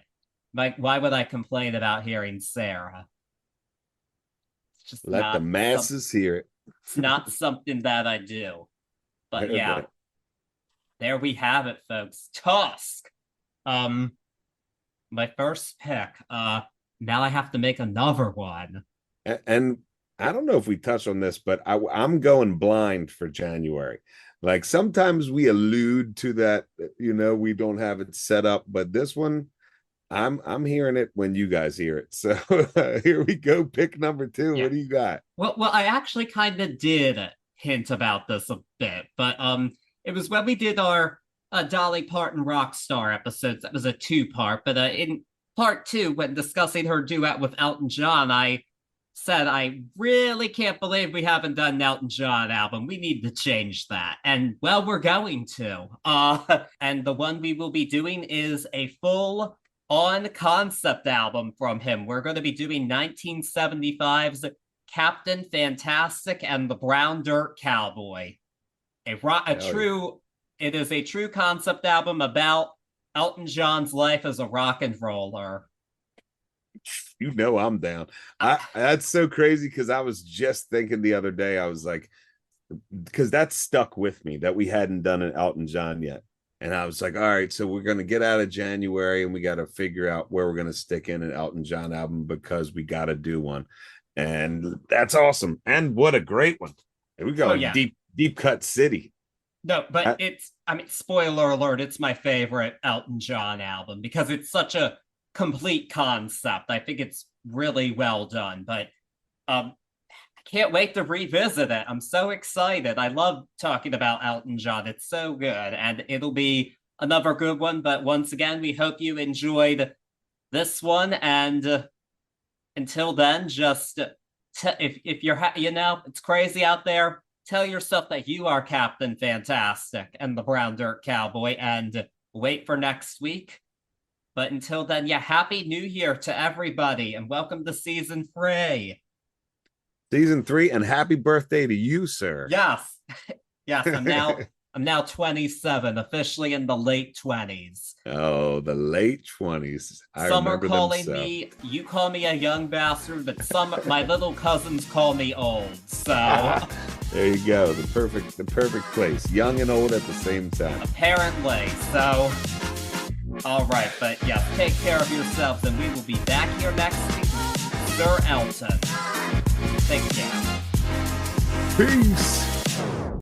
why would I complain about hearing Sarah? It's just let the masses hear it. It's not something that I do. But yeah, there we have it, folks. Tusk. My first pick. Now I have to make another one. And I don't know if we touched on this, but I'm going blind for January. Like sometimes we allude to that, we don't have it set up, but this one, I'm hearing it when you guys hear it. So here we go. Pick number 2. Yeah. What do you got? Well, I actually kind of did hint about this a bit, but it was when we did our Dolly Parton Rockstar episodes. That was a 2-part, but in part 2, when discussing her duet with Elton John, I said I really can't believe we haven't done an Elton John album. We need to change that, and well, we're going to. And the one we will be doing is a full on concept album from him. We're going to be doing 1975's Captain Fantastic and the Brown Dirt Cowboy. It is a true concept album about Elton John's life as a rock and roller. I'm down. That's so crazy because I was just thinking the other day, I was like, because that stuck with me that we hadn't done an Elton John yet. And I was like, all right, so we're going to get out of January and we got to figure out where we're going to stick in an Elton John album because we got to do one. And that's awesome. And what a great one. We got deep cut city. No, but spoiler alert, it's my favorite Elton John album because it's such a complete concept. I think it's really well done, but I can't wait to revisit it. I'm so excited. I love talking about Elton John. It's so good, and it'll be another good one. But once again, we hope you enjoyed this one, and until then, just if you're it's crazy out there, tell yourself that you are Captain Fantastic and the Brown Dirt Cowboy, and wait for next week. But until then, Happy New Year to everybody, and welcome to season 3. Season 3, and happy birthday to you, sir. Yes. I'm now 27, officially in the late 20s. Oh, the late 20s. Some are calling me, you call me a young bastard, but my little cousins call me old. So there you go. The perfect place. Young and old at the same time. Apparently. So all right, but take care of yourselves, and we will be back here next week with Sir Elton. Take care. Peace.